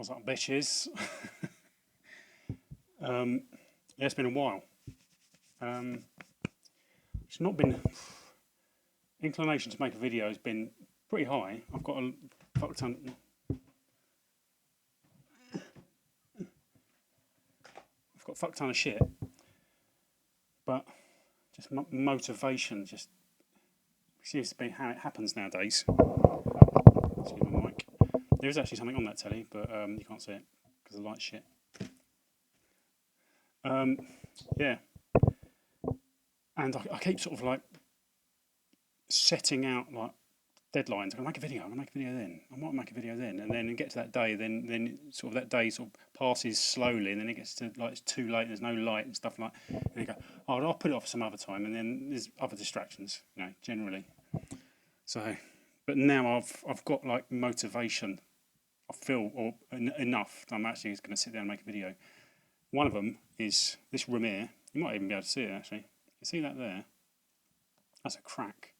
What's up, bitches? Yeah, it's been a while. It's not been inclination to make a video has been pretty high. I've got a fuck ton. I've got a fuck ton of shit, but just motivation just seems to be how it happens nowadays. Excuse my mic. There is actually something on that telly, but you can't see it because the light's shit. Yeah, and I keep sort of like setting out like deadlines. I'm gonna make a video. I'm gonna make a video then. I might make a video then, and then you get to that day. Then sort of that day sort of passes slowly, and then it gets to like it's too late. There's no light and stuff like. And you go, oh, I'll put it off some other time, and then there's other distractions. You know, generally. So, but now I've got like motivation. I feel enough that I'm actually going to sit down and make a video. One of them is this room here. You might even be able to see it actually. You see that there? That's a crack.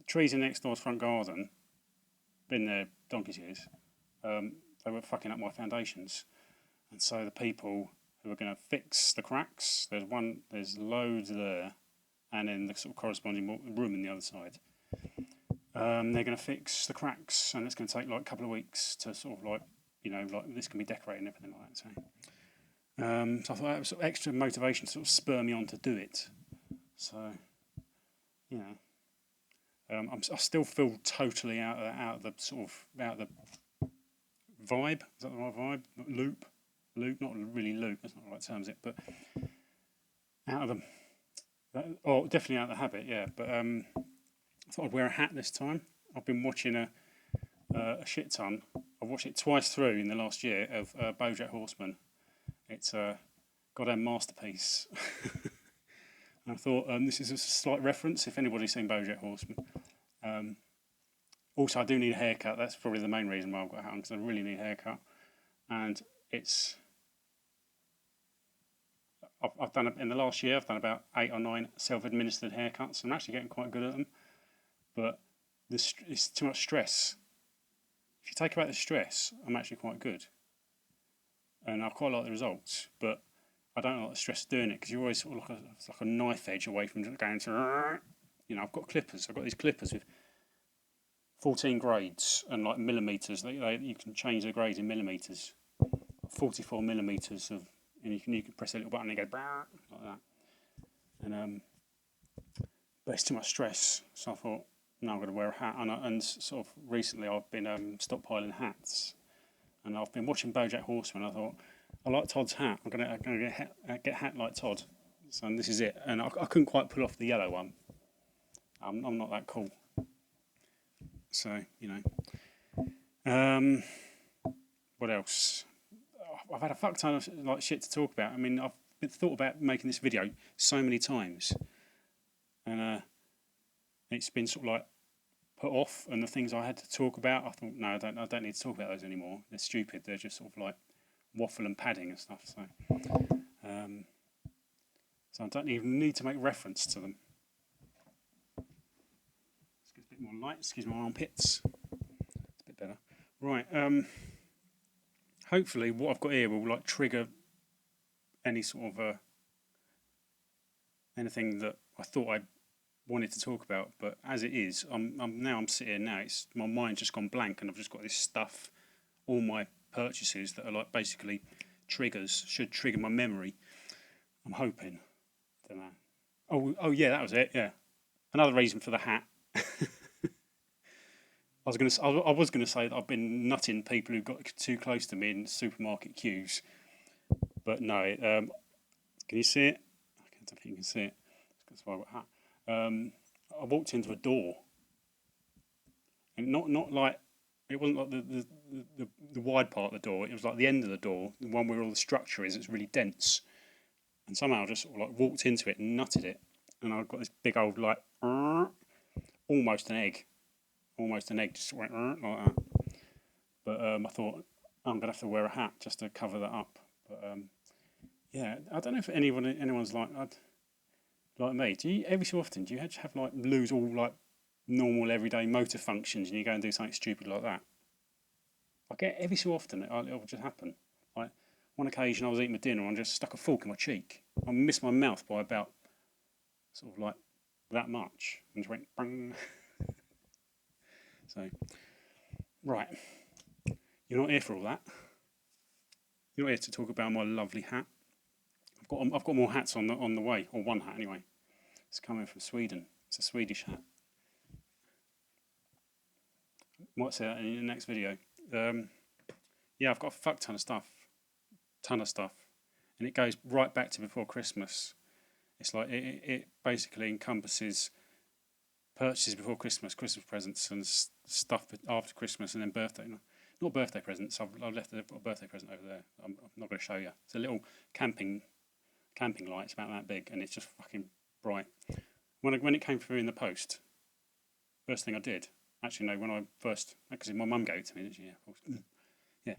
Trees in next door's front garden. Been there donkey's years. They were fucking up my foundations, and so the people who are going to fix the cracks. There's loads there, and then the sort of corresponding room in the other side. They're going to fix the cracks, and it's going to take like a couple of weeks to sort of like, you know, like this can be decorated and everything like that. So I thought that was sort of extra motivation to sort of spur me on to do it. So, you know, I still feel totally out of the vibe. Is that the right vibe? Loop, not really loop. That's not the right term, is it? But out of the, definitely out of the habit. Yeah, but I thought I'd wear a hat this time. I've been watching a shit ton. I've watched it twice through in the last year of BoJack Horseman. It's a goddamn masterpiece. And I thought this is a slight reference if anybody's seen BoJack Horseman. Also, I do need a haircut. That's probably the main reason why I've got a hat on, because I really need a haircut. And I've done in the last year. I've done about 8 or 9 self-administered haircuts. I'm actually getting quite good at them, but it's too much stress. If you take away the stress, I'm actually quite good, and I quite like the results. But I don't like the stress of doing it, because you're always sort of like a knife edge away from going to. You know, I've got clippers. I've got these clippers with 14 grades and like millimeters. You can change the grades in millimeters. 44 millimeters of, and you can press a little button and it goes like that. And but it's too much stress, so I thought, no, I'm going to wear a hat. And sort of recently I've been stockpiling hats, and I've been watching BoJack Horseman. I thought, I like Todd's hat. I'm going to get a hat like Todd. So this is it. And I couldn't quite pull off the yellow one. I'm not that cool. So, you know. What else? I've had a fuck ton of like shit to talk about. I mean, I've thought about making this video so many times, and it's been sort of like put off. And the things I had to talk about, I thought, no, I don't need to talk about those anymore. They're stupid. They're just sort of like waffle and padding and stuff. So I don't even need to make reference to them. Let's get a bit more light. Excuse my armpits. It's a bit better. Right. Hopefully, what I've got here will like trigger any sort of anything that I thought I wanted to talk about. But as it is, I'm sitting here now. It's my mind's just gone blank, and I've just got this stuff, all my purchases that are like basically triggers, should trigger my memory. I'm hoping. Don't know. Oh yeah, that was it. Yeah, another reason for the hat. I was gonna say that I've been nutting people who got too close to me in supermarket queues, but no. Can you see it? I don't think you can see it. That's why I got a hat. I walked into a door, and not like it wasn't like the wide part of the door. It was like the end of the door, the one where all the structure is. It's really dense, and somehow I just sort of like walked into it and nutted it, and I've got this big old like almost an egg. Almost an egg just went like that. But I thought I'm going to have to wear a hat just to cover that up. But yeah, I don't know if anyone's like me. Do you every so often have like lose all like normal everyday motor functions and you go and do something stupid like that? I get every so often it'll just happen. Like one occasion, I was eating my dinner and I just stuck a fork in my cheek. I missed my mouth by about sort of like that much, and just went bang. So, right, you're not here for all that. You're not here to talk about my lovely hat. I've got more hats on the way, or one hat anyway. It's coming from Sweden. It's a Swedish hat. Might say that in the next video. Yeah, I've got a fuck ton of stuff, and it goes right back to before Christmas. It's like it basically encompasses purchases before Christmas, Christmas presents, and stuff after Christmas, and then birthday. Not birthday presents. I've left a birthday present over there. I'm not going to show you. It's a little camping light. It's about that big, and it's just fucking bright. When it came through in the post, first thing I did, actually no, when I first, because my mum gave it to me, didn't she? Yeah, of course. Yeah.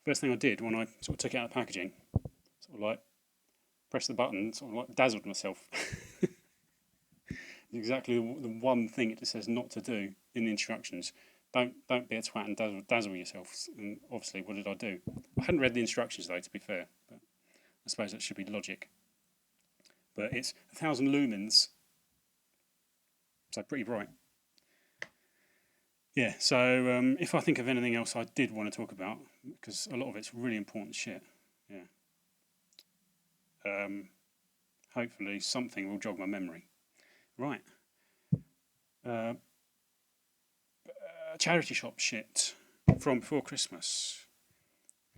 First thing I did when I sort of took it out of the packaging, sort of like pressed the button, sort of like dazzled myself. Exactly the one thing it says not to do in the instructions. Don't be a twat and dazzle yourself. And obviously, what did I do? I hadn't read the instructions though, to be fair. But I suppose that should be logic. But it's 1,000 lumens, so pretty bright. Yeah. So if I think of anything else I did want to talk about, because a lot of it's really important shit. Yeah. Hopefully something will jog my memory. Right. Charity shop shit from before Christmas.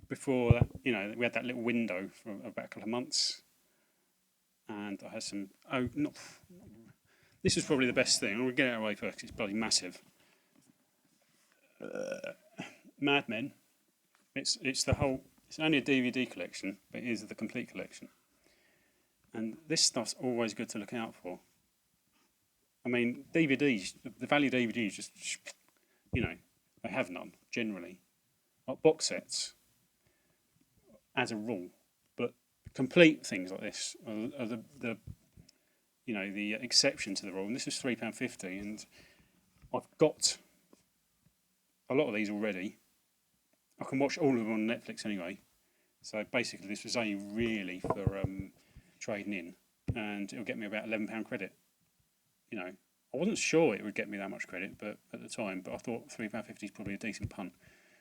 Before that, we had that little window for about a couple of months, and I had some. Oh, not. This was probably the best thing. I'm gonna get it away first. 'Cause it's bloody massive. Mad Men. It's the whole. It's only a DVD collection, but it is the complete collection. And this stuff's always good to look out for. I mean, DVDs. The value of DVDs just. They have none generally. Like box sets, as a rule, but complete things like this are the exception to the rule. And this is £3.50, and I've got a lot of these already. I can watch all of them on Netflix anyway. So basically, this was only really for trading in, and it'll get me about £11 credit. I wasn't sure it would get me that much credit, but at the time, I thought £3.50 is probably a decent punt.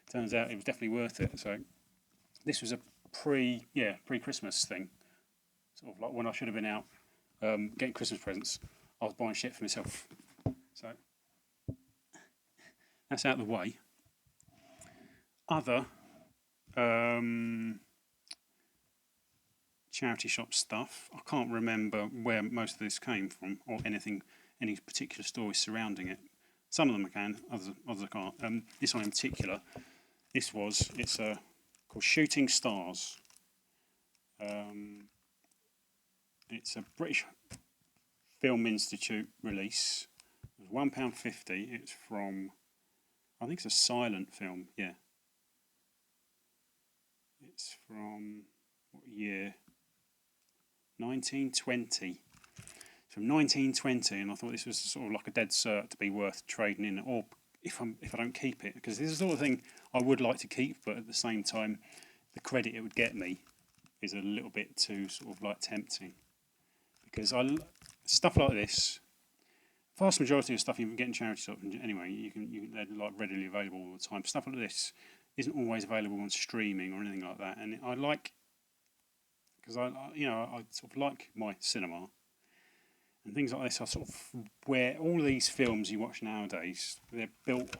Turns out it was definitely worth it. So this was a pre-Christmas thing, sort of like when I should have been out getting Christmas presents. I was buying shit for myself. So that's out of the way. Other charity shop stuff. I can't remember where most of this came from or any particular stories surrounding it. Some of them I can, others I can't. This one in particular, it's called Shooting Stars. It's a British Film Institute release. It was £1.50. It's from, I think it's a silent film, yeah. It's from, what year? 1920. From 1920, and I thought this was sort of like a dead cert to be worth trading in, or if I don't keep it, because this is the sort of thing I would like to keep, but at the same time, the credit it would get me is a little bit too sort of like tempting, because stuff like this, vast majority of stuff you can get in charity shops anyway, they're like readily available all the time. Stuff like this isn't always available on streaming or anything like that, and I like, because I sort of like my cinema. And things like this are sort of where all these films you watch nowadays, they're built.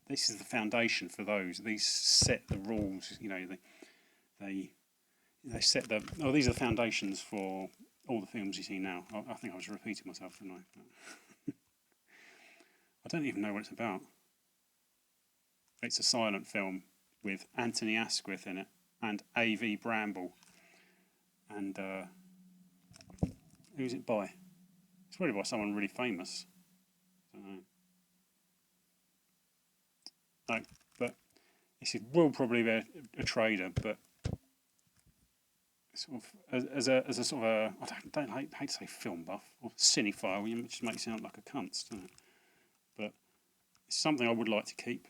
This is the foundation for those. These set the rules. They set the. Oh, these are the foundations for all the films you see now. I think I was repeating myself, didn't I? I don't even know what it's about. It's a silent film with Anthony Asquith in it and A.V. Bramble. And who's it by? It's probably by someone really famous. I don't know. No, but this will probably be a trader, but sort of as a sort of a, I hate to say film buff or cinephile. It just makes it sound like a cunt, doesn't it? But it's something I would like to keep.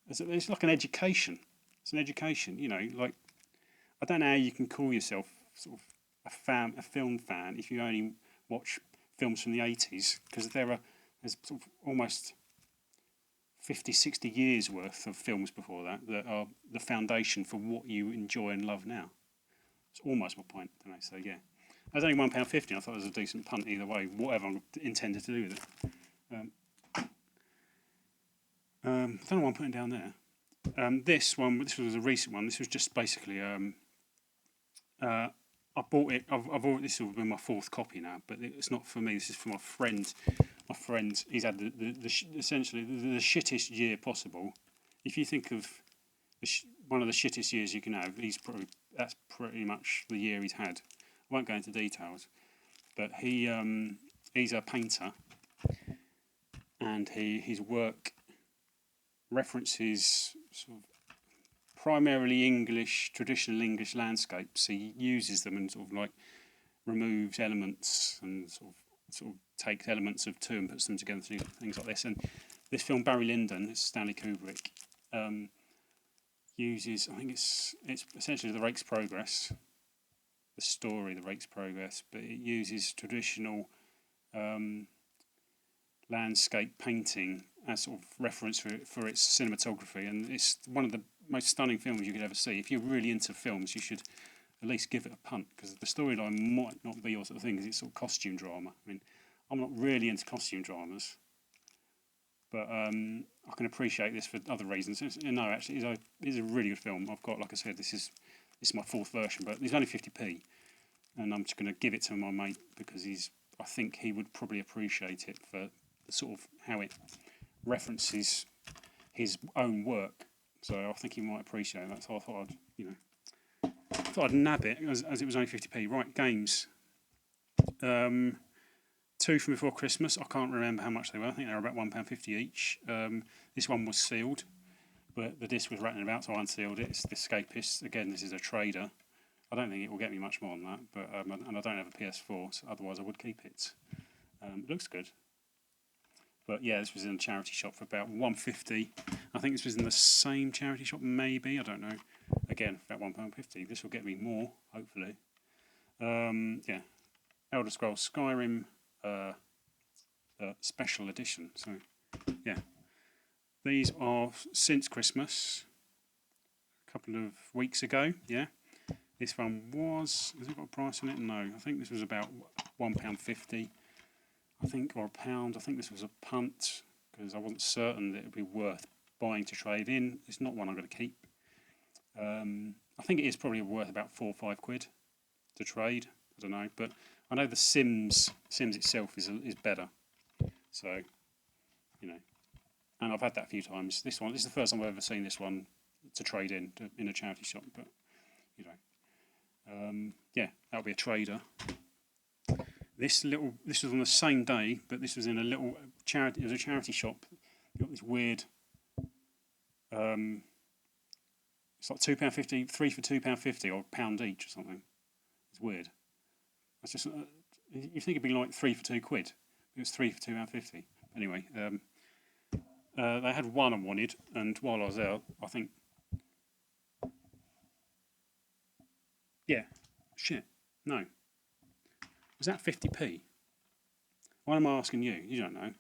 It's like an education. It's an education, you know. Like, I don't know how you can call yourself sort of a film fan if you only watch films from the 80s, because there's sort of almost 50, 60 years worth of films before that that are the foundation for what you enjoy and love now. It's almost my point, don't I? So yeah, that was only £1.50. I thought it was a decent punt either way, whatever I intended to do with it. I don't know what I'm putting down there. This was a recent one. This was just basically I bought it. I've already, this will be my fourth copy now, but it's not for me. This is for my friend. My friend, he's had essentially the shittest year possible. If you think of one of the shittest years you can have, that's pretty much the year he's had. I won't go into details, but he's a painter, and his work references sort of primarily traditional English landscapes. He uses them and sort of like removes elements and sort of takes elements of two and puts them together, things like this. And this film, Barry Lyndon, it's Stanley Kubrick, uses, I think it's essentially The Rake's Progress, the story, The Rake's Progress, but it uses traditional landscape painting as sort of reference for its cinematography, and it's one of the most stunning films you could ever see. If you're really into films, you should at least give it a punt, because the storyline might not be your sort of thing, because it's sort of costume drama. I mean, I'm not really into costume dramas, but I can appreciate this for other reasons. No, actually, it's a really good film. I've got, like I said, this is my fourth version, but it's only 50p, and I'm just going to give it to my mate because I think he would probably appreciate it for the sort of how it references his own work. So I think he might appreciate that. So I thought I'd nab it as it was only 50p. Right, games. Two from before Christmas. I can't remember how much they were. I think they were about £1.50 each. This one was sealed, but the disc was rattling about, so I unsealed it. It's the Escapist. Again, this is a trader. I don't think it will get me much more than that, but and I don't have a PS4, so otherwise I would keep it. It looks good. But yeah, this was in a charity shop for about £1.50. I think this was in the same charity shop, maybe. I don't know. Again, about £1.50. This will get me more, hopefully. Yeah, Elder Scrolls Skyrim special edition. So yeah, these are since Christmas, a couple of weeks ago. Yeah, this one has it got a price on it? No, I think this was about £1.50. I think, or £1. I think this was a punt because I wasn't certain that it would be worth buying to trade in. It's not one I'm going to keep. I think it is probably worth about £4 or £5 to trade. I don't know, but I know the Sims itself is better. So, you know, and I've had that a few times. This is the first time I've ever seen this one to trade in a charity shop. But you know, yeah, that'll be a trader. This was on the same day, but this was in a little charity. It was a charity shop. You got this weird. It's like £2.50, 3 for £2.50, or £1 each or something. It's weird. That's just you think it'd be like 3 for £2. It was 3 for £2.50. Anyway, they had one I wanted, and while I was there, I think, yeah, shit, no. Was that 50p? Why am I asking you? You don't know.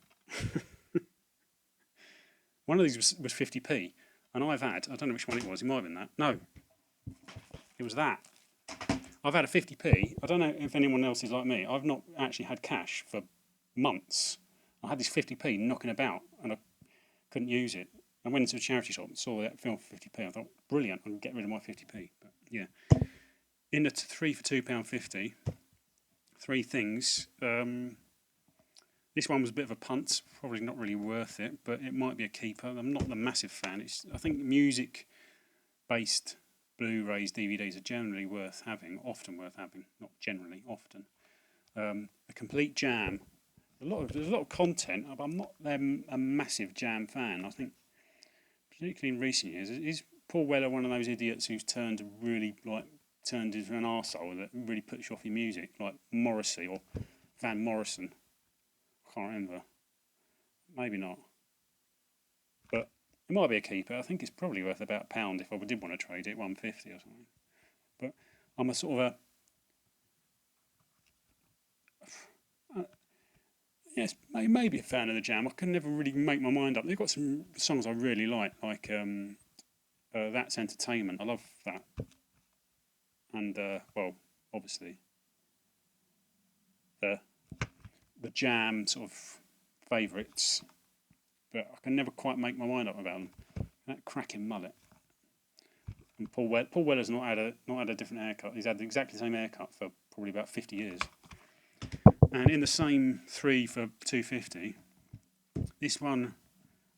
One of these was 50p, and I don't know which one it was. It might have been that. No, it was that. I've had a 50p. I don't know if anyone else is like me. I've not actually had cash for months. I had this 50p knocking about, and I couldn't use it. I went into a charity shop and saw that film for 50p. I thought, brilliant, I can get rid of my 50p. But yeah, in the 3 for £2.50. Three things. This one was a bit of a punt, probably not really worth it, but it might be a keeper. I'm not a massive fan. I think music-based Blu-rays, DVDs are generally worth having, often worth having, not generally, often. A complete jam. There's a lot of content, but I'm not a massive jam fan. I think, particularly in recent years, is Paul Weller one of those idiots who's turned into an arsehole that really puts you off your music, like Morrissey or Van Morrison. I can't remember. Maybe not. But It might be a keeper. I think it's probably worth about £1 if I did want to trade it, 150 or something. But I'm a sort of yes, maybe a fan of the Jam. I can never really make my mind up. They've got some songs I really like That's Entertainment. I love that. And well, obviously the Jam sort of favourites, but I can never quite make my mind up about them. That cracking mullet. And Paul Weller's not had a different haircut. He's had exactly the same haircut for probably about 50 years. And in the same 3 for 250, this one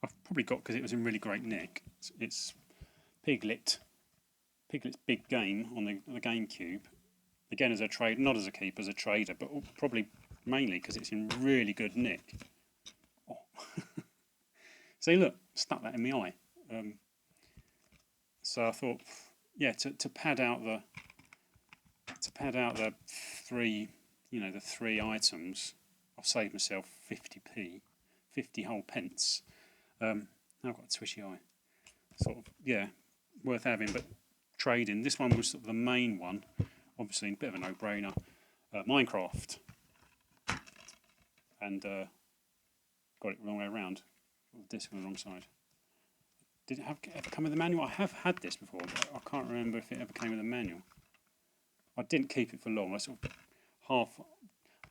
I've probably got because it was in really great nick. It's Piglet's Big Game on the GameCube. Again, as a trade, not as a keeper, as a trader, but probably mainly because it's in really good nick. Oh. See, look, stuck that in my eye. So I thought, yeah, to pad out the 3, the 3 items, I've saved myself 50p, 50 whole pence. Now I've got a twitchy eye. Sort of, yeah, worth having, but trading. This one was sort of the main one. Obviously, a bit of a no-brainer. Minecraft, and got it the wrong way around. Got the disc on the wrong side. Did it ever come with a manual? I have had this before, but I can't remember if it ever came with a manual. I didn't keep it for long. I sort of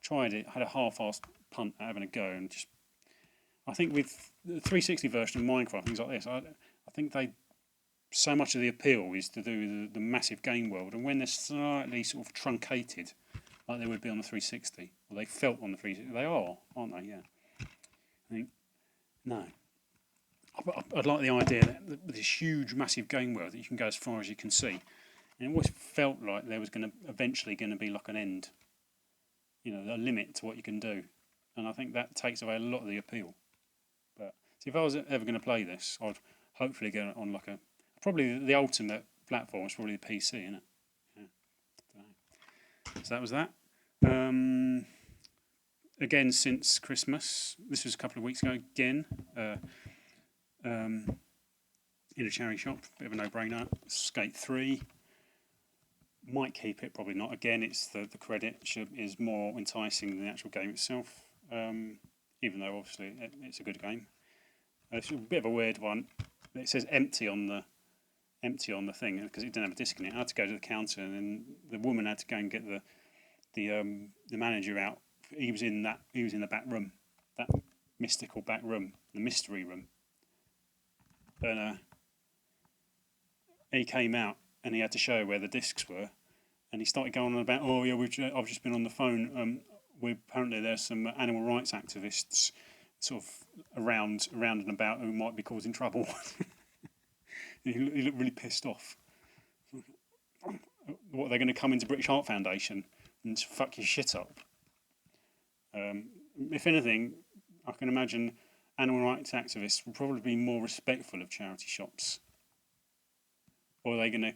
tried it, had a half-assed punt at having a go, and just I think with the 360 version of Minecraft, things like this, I think so much of the appeal is to do with the massive game world, and when they're slightly sort of truncated, like they would be on the 360, or they felt on the 360, they are, aren't they? Yeah. I think no. I'd like the idea that this huge, massive game world that you can go as far as you can see, and it always felt like there was eventually going to be like an end, a limit to what you can do, and I think that takes away a lot of the appeal. But see, if I was ever going to play this, I'd hopefully get it on probably the ultimate platform is probably the PC, isn't it? Yeah. So that was that. Again, since Christmas, this was a couple of weeks ago. Again. In a charity shop, bit of a no-brainer. Skate 3. Might keep it, probably not. Again, it's the credit is more enticing than the actual game itself, even though obviously it's a good game. It's a bit of a weird one. It says empty on the thing because it didn't have a disc in it. I had to go to the counter, and then the woman had to go and get the manager out. He was in the back room, that mystical back room, the mystery room. And he came out and he had to show where the discs were, and he started going on about, oh yeah, I've just been on the phone. Apparently there's some animal rights activists sort of around and about who might be causing trouble. He looked really pissed off. What, they're going to come into British Heart Foundation and fuck your shit up? If anything, I can imagine animal rights activists will probably be more respectful of charity shops. Or are they going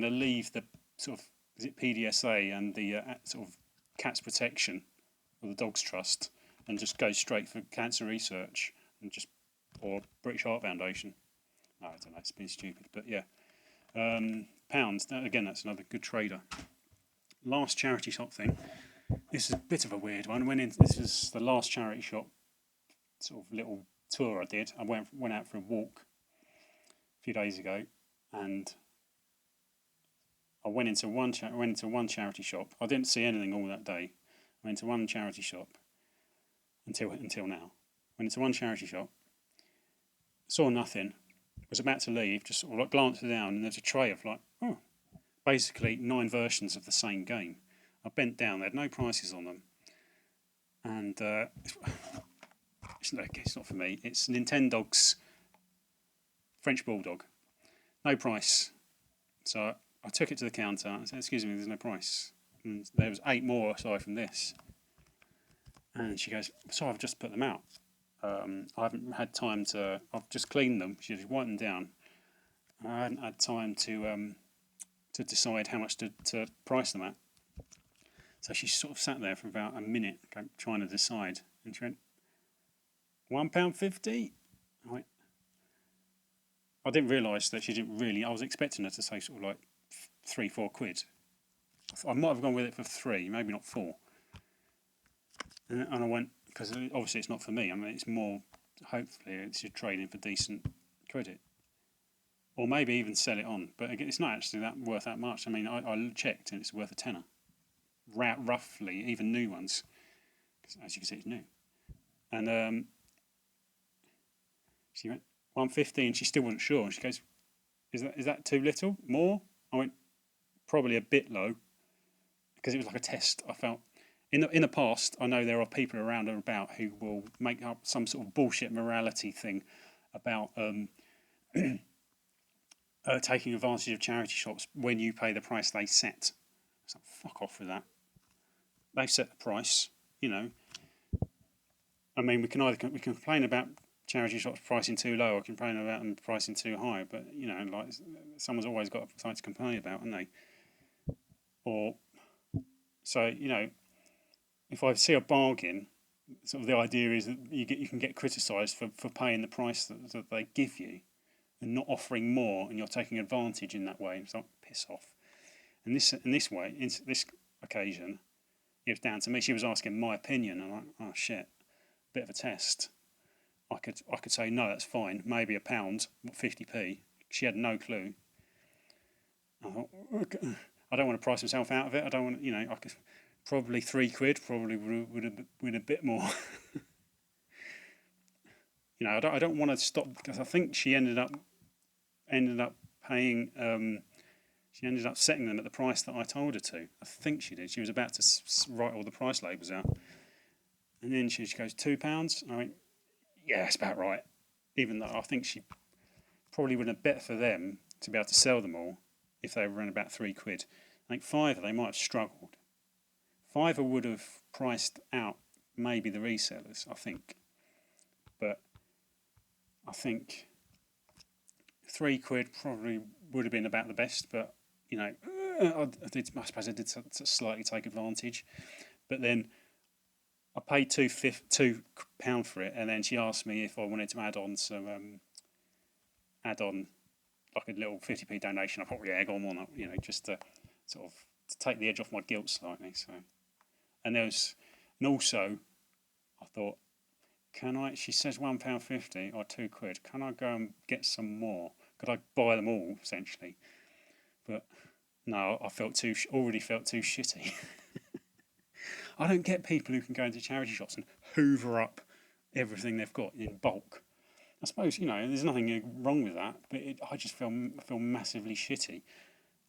to leave the sort of, is it PDSA and the sort of Cats Protection or the Dogs Trust and just go straight for cancer research or British Heart Foundation? I don't know, it's been stupid, but yeah. Pounds, again, that's another good trader. Last charity shop thing. This is a bit of a weird one. This was the last charity shop sort of little tour I did. I went out for a walk a few days ago, and I went into one charity shop. I didn't see anything all that day. I went to one charity shop until now. Went into one charity shop, saw nothing. Was about to leave, just sort of glanced down, and there's a tray of basically 9 versions of the same game. I bent down, they had no prices on them, and it's not for me. It's Nintendogs French Bulldog, no price. So I took it to the counter. I said, "Excuse me, there's no price." And there was 8 more aside from this, and she goes, "So I've just put them out. I haven't had time to. I've just cleaned them." She just wiped them down. And I hadn't had time to decide how much to price them at. So she sort of sat there for about a minute, trying to decide, and she went, £1.50. I went, I didn't realise that she didn't really. I was expecting her to say sort of like £3-4. I might have gone with it for 3, maybe not 4. And I went, because obviously it's not for me. I mean, it's more, hopefully, it's your trading for decent credit. Or maybe even sell it on. But again, it's not actually that worth that much. I mean, I checked and it's worth a tenner. Roughly, even new ones. As you can see, it's new. And she went 150 and she still wasn't sure. And she goes, is that too little? More? I went, probably a bit low. Because it was like a test. I felt in the past, I know there are people around and about who will make up some sort of bullshit morality thing about taking advantage of charity shops when you pay the price they set. So fuck off with that. They set the price, you know. I mean, we can complain about charity shops pricing too low, or complain about them pricing too high, but you know, like someone's always got something to complain about, haven't they? Or so you know, if I see a bargain, sort of the idea is that you can get criticised for paying the price that they give you, and not offering more, and you're taking advantage in that way. It's like, piss off. And this occasion, it was down to me. She was asking my opinion, and I'm like, oh shit, bit of a test. I could say no, that's fine. Maybe £1, 50p. She had no clue. I thought, okay. I don't want to price myself out of it. I don't want, you know, I could probably £3. Probably would have been a bit more. You know, I don't want to stop because I think she ended up paying. She ended up setting them at the price that I told her to. I think she did. She was about to write all the price labels out, and then she goes £2. I went, yeah, that's about right. Even though I think she probably would have bet for them to be able to sell them all if they were around about £3. I think £5 they might have struggled. £5 would have priced out maybe the resellers, I think. But I think £3 probably would have been about the best. But you know, I suppose I did slightly take advantage. But then I paid £2 for it, and then she asked me if I wanted to add on like a little 50p donation. I thought, yeah, go on, you know, just to sort of to take the edge off my guilt slightly. So, and also, I thought, can I? She says £1.50 or £2. Can I go and get some more? Could I buy them all essentially? But no, I already felt too shitty. I don't get people who can go into charity shops and hoover up everything they've got in bulk. I suppose, you know, there's nothing wrong with that, but I just feel massively shitty.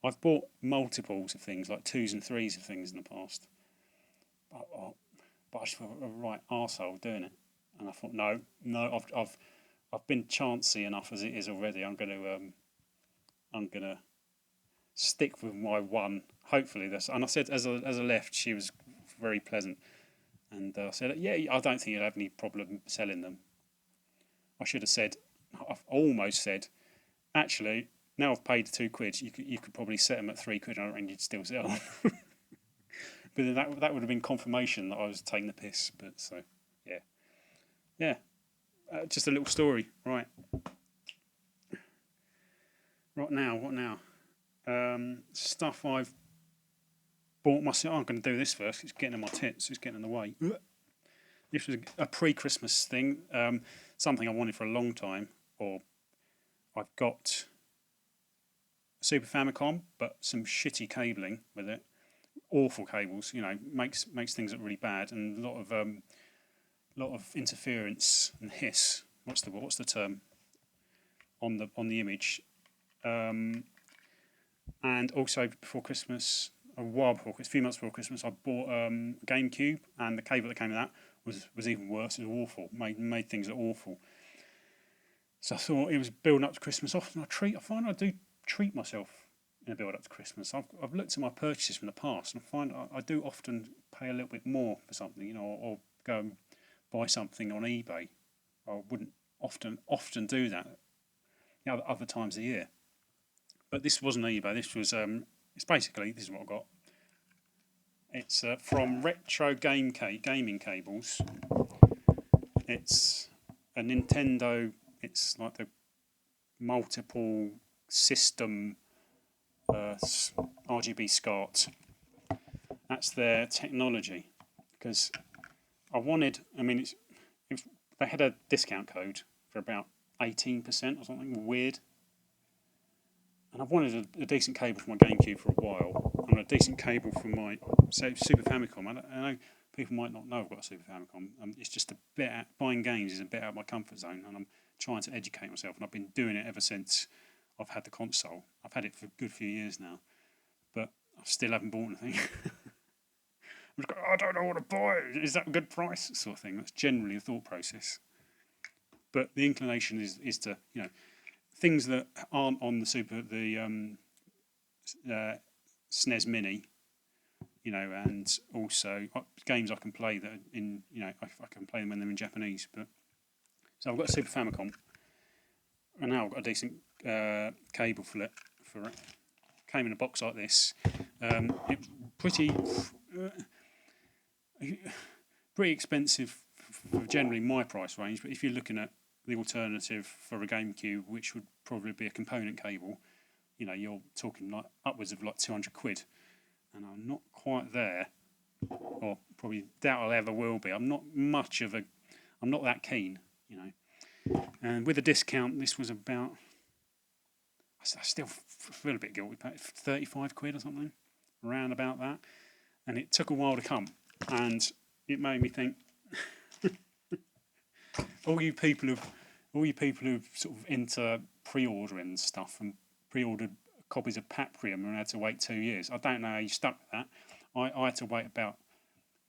I've bought multiples of things, like 2s and 3s of things in the past, but I just feel a right arsehole doing it. And I thought, no, I've been chancy enough as it is already. I'm gonna stick with my one. Hopefully this. And I said as I left, she was very pleasant, and I said, yeah, I don't think you'll have any problem selling them. I should have said, I've almost said, actually, now I've paid £2, you could probably set them at £3. I don't think you'd still sell them. But then that would have been confirmation that I was taking the piss. But so, yeah. Just a little story, right? Right now, what now? Stuff I've bought myself. I'm going to do this first. It's getting in my tits. It's getting in the way. This was a pre-Christmas thing. Something I wanted for a long time. Or I've got a Super Famicom, but some shitty cabling with it. Awful cables. You know, makes things look really bad, and a lot of interference and hiss. What's the term? On the image. And also before Christmas, a few months before Christmas, I bought a GameCube, and the cable that came with that was even worse. It was awful. Made things awful. So I thought it was building up to Christmas. Often I find I do treat myself in a build up to Christmas. I've looked at my purchases from the past, and I find I do often pay a little bit more for something, you know, or go and buy something on eBay. I wouldn't often do that, you know, other times of the year. But this wasn't eBay. This was it's basically, this is what I got. It's from Retro Gaming Cables. It's a Nintendo. It's like the multiple system RGB SCART. That's their technology. Because I wanted, they had a discount code for about 18% or something weird. And I've wanted a decent cable for my GameCube for a while, and a decent cable for my Super Famicom. I know people might not know I've got a Super Famicom. It's just a bit buying games is a bit out of my comfort zone, and I'm trying to educate myself. And I've been doing it ever since I've had the console. I've had it for a good few years now, but I still haven't bought anything. I'm just going, I don't know what to buy. Is that a good price? Sort of thing. That's generally a thought process. But the inclination is to, things that aren't on the SNES Mini, and also games I can play that I can play them when they're in Japanese. But so I've got a Super Famicom, and now I've got a decent cable for it. Came in a box like this. Pretty expensive for generally my price range, but if you're looking at the alternative for a GameCube, which would probably be a component cable, you're talking like upwards of like 200 quid, and I'm not quite there, or probably doubt I ever will be. I'm not that keen, And with a discount, this was about, I still feel a bit guilty, about 35 quid or something, around about that, and it took a while to come, and it made me think. All you people who sort of into pre-ordering stuff and pre-ordered copies of Paprium and had to wait 2 years. I don't know how you stuck with that. I had to wait about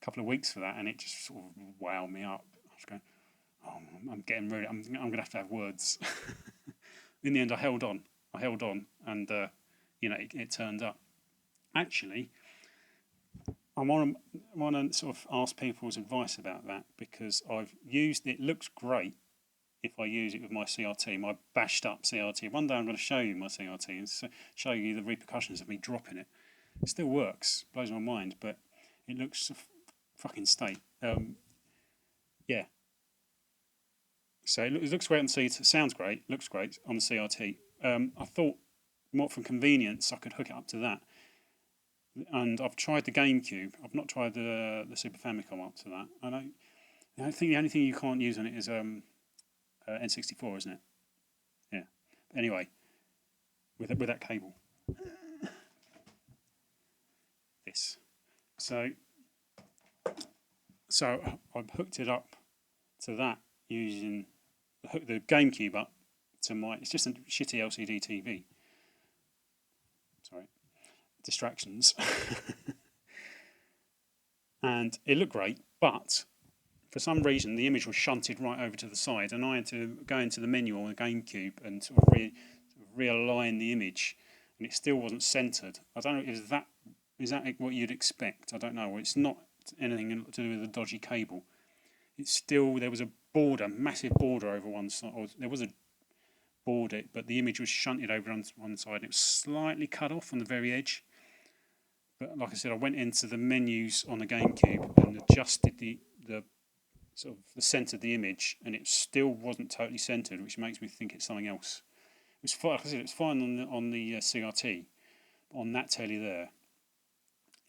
a couple of weeks for that, and it just sort of wowed me up. I was going, I'm getting ready. I'm going to have words. In the end, I held on, and it turned up. Actually, I want to sort of ask people's advice about that, because I've used it. Looks great if I use it with my CRT, my bashed up CRT. One day I'm going to show you my CRT and show you the repercussions of me dropping it. It still works, blows my mind, but it looks a fucking state. Yeah. So it looks great on CRT, sounds great, looks great on the CRT. I thought, more from convenience, I could hook it up to that. And I've tried the GameCube. I've not tried the Super Famicom up to that. I think the only thing you can't use on it is N64, isn't it? Yeah. But anyway, with that cable, this. So I've hooked it up to that using the GameCube up to my. It's just a shitty LCD TV. Sorry. Distractions. And it looked great, but for some reason the image was shunted right over to the side, and I had to go into the menu on the GameCube and sort of realign the image, and it still wasn't centered. I don't know, is that what you'd expect? I don't know. It's not anything to do with a dodgy cable. It's still, there was a border, massive border over one side, or there was a border, but the image was shunted over on one side, and it was slightly cut off on the very edge. But like I said, I went into the menus on the GameCube and adjusted the sort of the centre of the image, and it still wasn't totally centred, which makes me think it's something else. It was fine. Like I said, it was fine on the CRT, but on that telly there,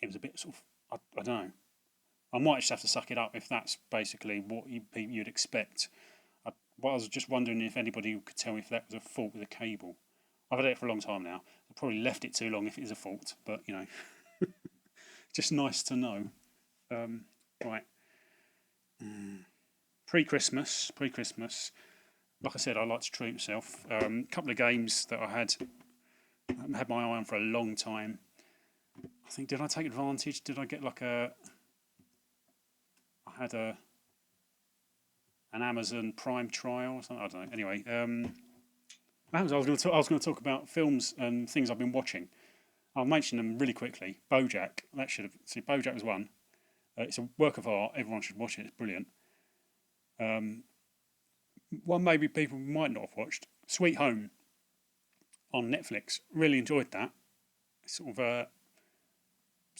it was a bit sort of, I don't know. I might just have to suck it up if that's basically what you'd expect. I was just wondering if anybody could tell me if that was a fault with the cable. I've had it for a long time now. I probably left it too long if it is a fault, but just nice to know. Right. Pre-Christmas. Like I said, I like to treat myself. A couple of games that I had my eye on for a long time. I think, did I take advantage? Did I get like I had an Amazon Prime trial or something? I don't know. Anyway, I was going to talk about films and things I've been watching. I'll mention them really quickly. BoJack. BoJack was one. It's a work of art. Everyone should watch it. It's brilliant. One maybe people might not have watched. Sweet Home on Netflix. Really enjoyed that. It's sort of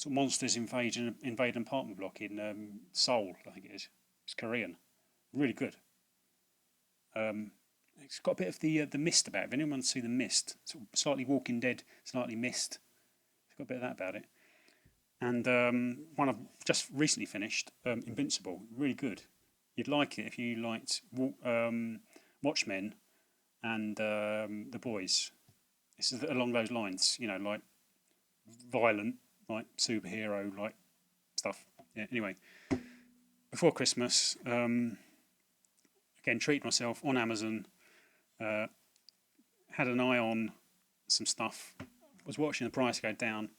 monsters invade an apartment block in Seoul, I think it is. It's Korean. Really good. It's got a bit of the Mist about it. If anyone see the Mist, sort of slightly Walking Dead, slightly Mist. It's got a bit of that about it. And one I've just recently finished, Invincible, really good. You'd like it if you liked Watchmen and The Boys. This is along those lines, like violent, like superhero, like stuff. Yeah. Anyway, before Christmas, again treated myself on Amazon. Had an eye on some stuff. Was watching the price go down,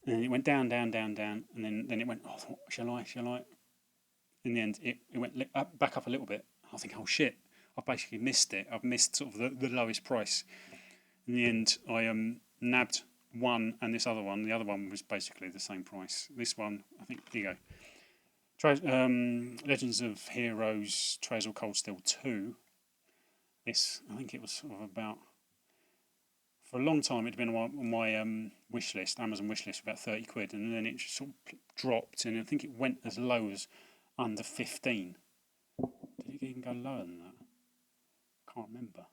and it went down, and then it went. Oh, shall I? In the end, it went back up a little bit. I think, oh shit, I've basically missed it. I've missed sort of the lowest price. In the end, I nabbed one and this other one. The other one was basically the same price. This one, I think, here you go. Legends of Heroes, Trails of Cold Steel 2. This, I think it was sort of about, for a long time it had been on my wish list, Amazon wish list, for about 30 quid, and then it just sort of dropped, and I think it went as low as under 15. Did it even go lower than that? I can't remember.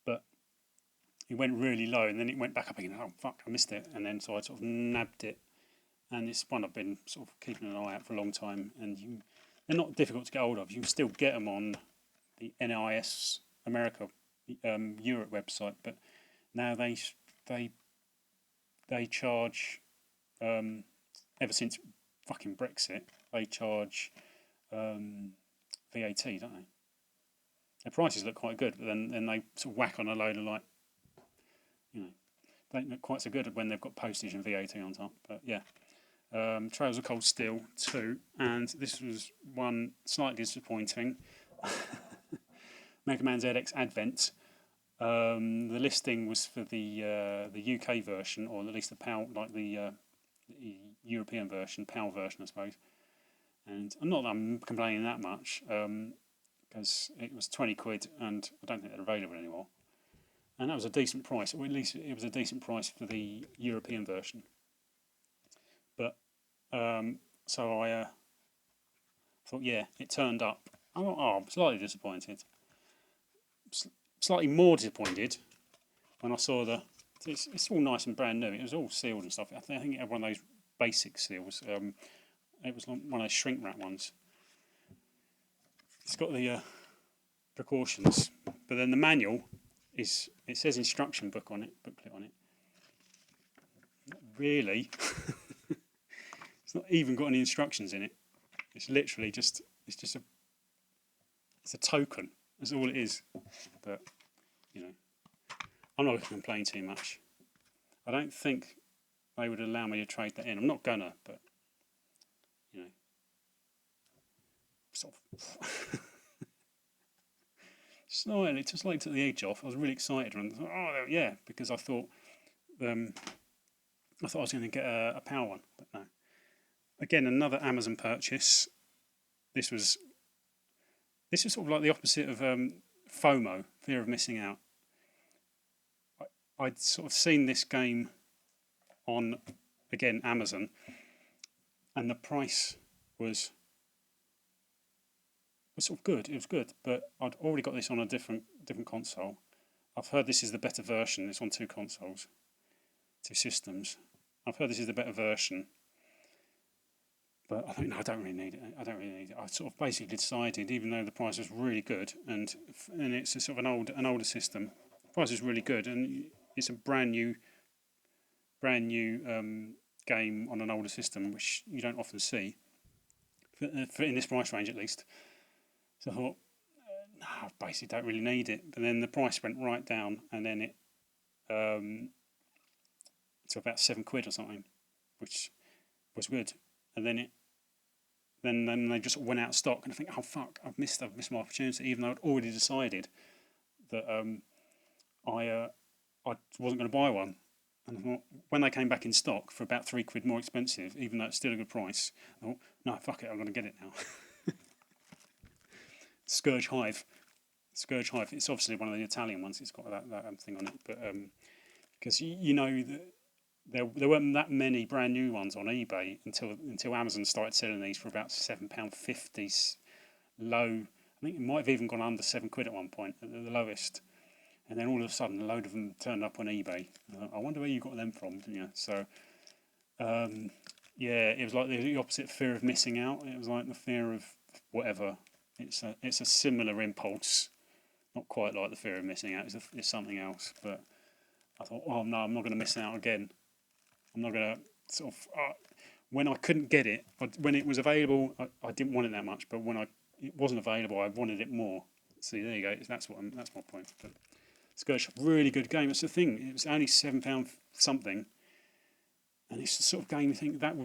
But it went really low, and then it went back up again. Oh fuck, I missed it. And then so I sort of nabbed it, and it's one I've been sort of keeping an eye out for a long time. And they're not difficult to get hold of. You can still get them on the NIS America Europe website, but now they charge, ever since fucking Brexit, they charge VAT, don't they? Their prices look quite good, but then they sort of whack on a load of, like, they don't look quite so good when they've got postage and VAT on top. But yeah, Trails of Cold Steel 2, and this was one slightly disappointing. Mega Man ZX Advent. The listing was for the UK version, or at least the PAL, like the European version, PAL version, I suppose. And I'm not that I'm complaining that much, because it was 20 quid, and I don't think they're available anymore. And that was a decent price, or at least it was a decent price for the European version. But so I thought, yeah, it turned up. I'm slightly disappointed. Slightly more disappointed when I saw it's all nice and brand new. It was all sealed and stuff. I think it had one of those basic seals. It was one of those shrink wrap ones. It's got the precautions, but then the manual it says instruction booklet on it. Not really. It's not even got any instructions in it. It's literally it's a token. That's all it is. But I'm not going to complain too much. I don't think they would allow me to trade that in. I'm not gonna, but sort of slightly, just like took the edge off. I was really excited and thought, oh yeah, because I thought I was going to get a PAL one, but no. Again, another Amazon purchase. This was sort of like the opposite of FOMO, fear of missing out. I'd sort of seen this game on, again, Amazon, and the price was sort of good. It was good, but I'd already got this on a different console. I've heard this is the better version. It's on two consoles, two systems. I've heard this is the better version, but I don't really need it. I sort of basically decided, even though the price was really good, and it's a sort of an older system, the price is really good, and it's a brand new game on an older system, which you don't often see, for in this price range at least. So I thought, no, I basically don't really need it. But then the price went right down, and then it to about £7 or something, which was good. And then then they just went out of stock, and I think, oh fuck, I've missed my opportunity, even though I'd already decided that I wasn't going to buy one. And I thought, when they came back in stock for about £3 more expensive, even though it's still a good price, I thought, no, fuck it, I'm going to get it now. Scourge Hive. It's obviously one of the Italian ones. It's got that thing on it, but because there weren't that many brand new ones on eBay until Amazon started selling these for about £7.50 low I think it might have even gone under £7 at one point, at the lowest. And then all of a sudden, a load of them turned up on eBay. I wonder where you got them from, didn't you? So, yeah, it was like the opposite fear of missing out. It was like the fear of whatever. It's a similar impulse, not quite like the fear of missing out. It's something else. But I thought, oh no, I'm not going to miss out again. I'm not going to sort of. When I couldn't get it, when it was available, I didn't want it that much. But when it wasn't available, I wanted it more. See, there you go. That's my point. But Scourge, really good game. That's the thing. It was only £7 something, and it's the sort of game you think that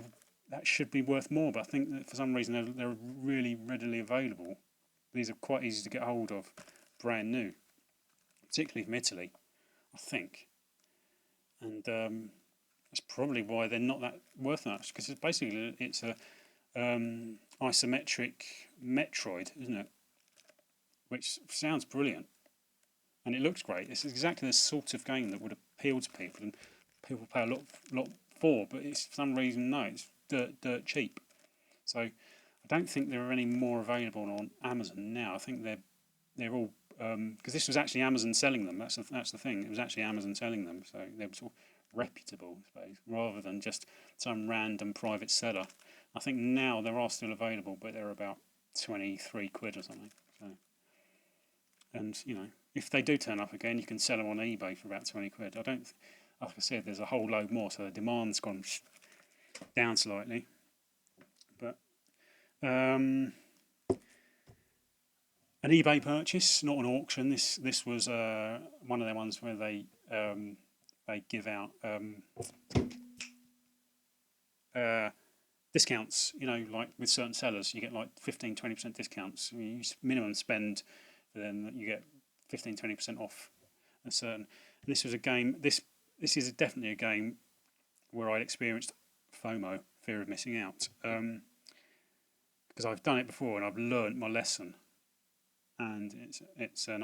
should be worth more. But I think that for some reason they're really readily available. These are quite easy to get hold of, brand new, particularly from Italy, I think. And that's probably why they're not that worth much, because it's a isometric Metroid, isn't it? Which sounds brilliant, and it looks great. It's exactly the sort of game that would appeal to people, and people pay a lot for. But it's for some reason it's dirt cheap. So I don't think there are any more available on Amazon now. I think they're all because this was actually Amazon selling them. That's the thing. It was actually Amazon selling them, so they were sort of reputable, I suppose, rather than just some random private seller. I think now there are still available, but they're about £23 or something. So, and if they do turn up again, you can sell them on eBay for about £20. I don't, like I said, there's a whole load more, so the demand's gone down slightly. But an eBay purchase, not an auction. This was one of the ones where they give out discounts. Like with certain sellers, you get like 15-20% discounts. You minimum spend, then you get 15-20% off a certain. And this was a game. This is definitely a game where I experienced FOMO, fear of missing out, because I've done it before and I've learnt my lesson. And it's a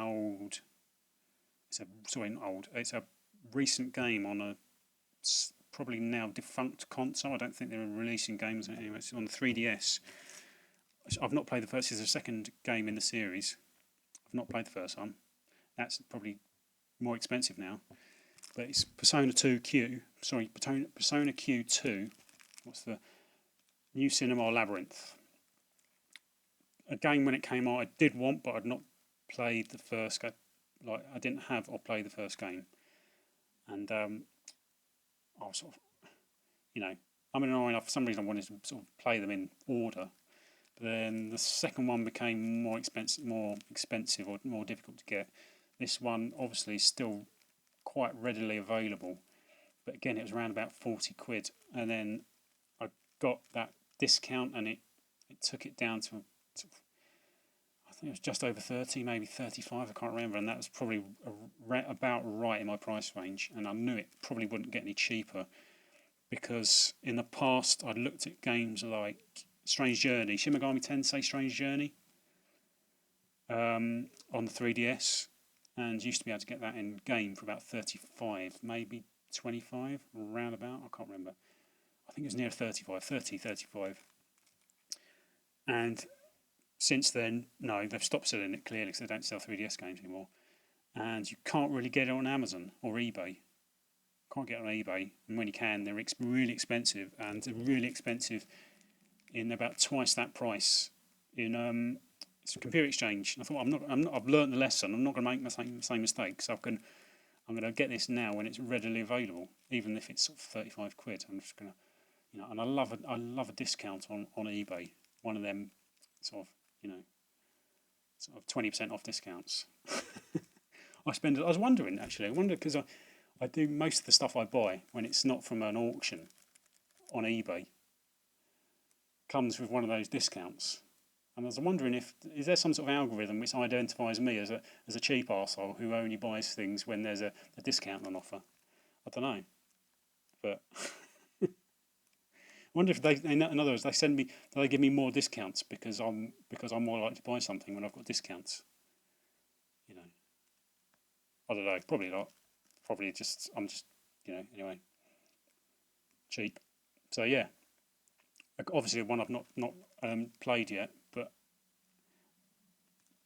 recent game on a probably now defunct console. I don't think they're releasing games anyway. It's on the 3DS. I've not played the first. It's the second game in the series. I've not played the first one. That's probably more expensive now. But it's Persona Q2. What's the New Cinema Labyrinth? A game when it came out I did want, but I'd not played the first game. Like I didn't have or play the first game, and I was sort of, for some reason I wanted to sort of play them in order. But then the second one became more expensive or more difficult to get. This one obviously is still quite readily available, but again it was around about £40, and then I got that discount and it took it down to I think it was just over 30, maybe 35, I can't remember, and that was probably about right in my price range, and I knew it probably wouldn't get any cheaper, because in the past I'd looked at games like Strange Journey, Shin Megami Tensei Strange Journey, on the 3DS, and used to be able to get that in game for about 35, maybe 25, around about, I can't remember. I think it was near 35. And since then, no, they've stopped selling it clearly because they don't sell 3DS games anymore. And you can't really get it on Amazon or eBay. Can't get it on eBay, and when you can, they're really expensive, and they're really expensive in about twice that price in it's a computer exchange. And I thought I've learnt the lesson. I'm not going to make the same mistake. So I'm going to get this now when it's readily available, even if it's sort of £35. I'm just going to, and I love a discount on eBay. One of them sort of 20% off discounts. I was wondering actually. I wonder because I do most of the stuff I buy when it's not from an auction on eBay comes with one of those discounts. And I was wondering is there some sort of algorithm which identifies me as a cheap arsehole who only buys things when there's a discount on offer? I don't know, but I wonder if in other words do they give me more discounts because I'm more likely to buy something when I've got discounts? I don't know. Probably not. Probably I'm just anyway cheap. So yeah, obviously one I've not played yet, but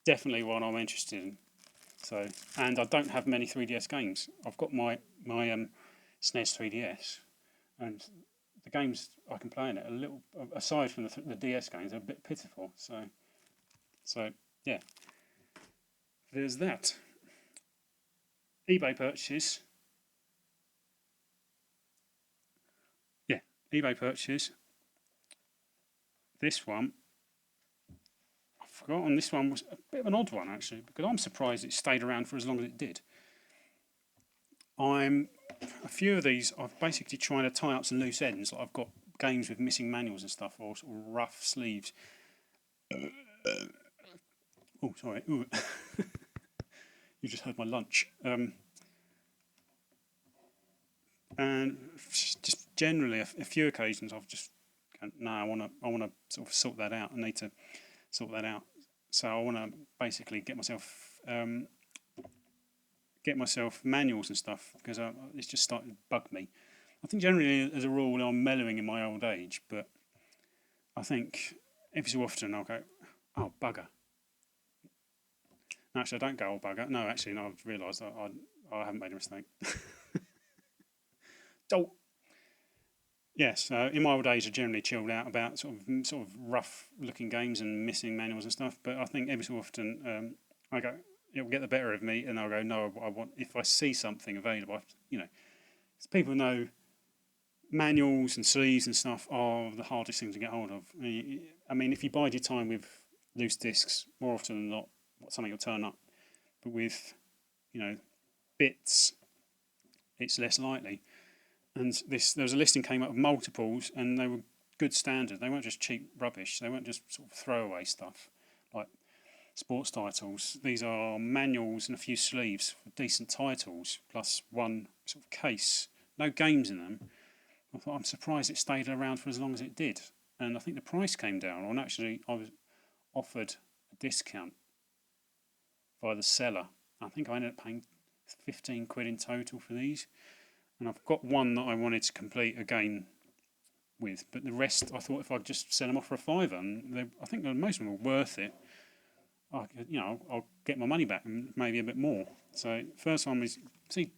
definitely one I'm interested in. So, and I don't have many 3DS games. I've got my SNES 3DS, and the games I can play in it a little, aside from the DS games, are a bit pitiful. So yeah, there's that. eBay purchases. Yeah, eBay purchases. This one, I've forgotten. This one was a bit of an odd one actually, because I'm surprised it stayed around for as long as it did. A few of these, I've basically trying to tie up some loose ends. Like I've got games with missing manuals and stuff, or sort of rough sleeves. Oh, sorry. Ooh. You just heard my lunch. And just generally, a few occasions, I've just gone, no, I want to sort of sort that out. I need to sort that out. So I want to basically get myself manuals and stuff, because it's just starting to bug me. I think generally, as a rule, I'm mellowing in my old age, but I think every so often I'll go, oh, bugger. No, actually, I don't go, oh, bugger. No, actually, no, I've realised I haven't made a mistake. Oh, yes, in my old age, I generally chilled out about sort of rough-looking games and missing manuals and stuff. But I think every so often, I go, it'll get the better of me, and I'll go, no, I want, if I see something available, people know manuals and sleeves and stuff are the hardest thing to get hold of. I mean, if you bide your time with loose discs, more often than not, something will turn up. But with, bits, it's less likely. And there was a listing came up of multiples, and they were good standard. They weren't just cheap rubbish. They weren't just sort of throwaway stuff like sports titles. These are manuals and a few sleeves for decent titles, plus one sort of case. No games in them. I thought, I'm surprised it stayed around for as long as it did. And I think the price came down. And actually, I was offered a discount by the seller. I think I ended up paying 15 quid in total for these. And I've got one that I wanted to complete again with, but the rest I thought if I just sell them off for a £5, and I think most of them are worth it. I'll get my money back and maybe a bit more. So first one is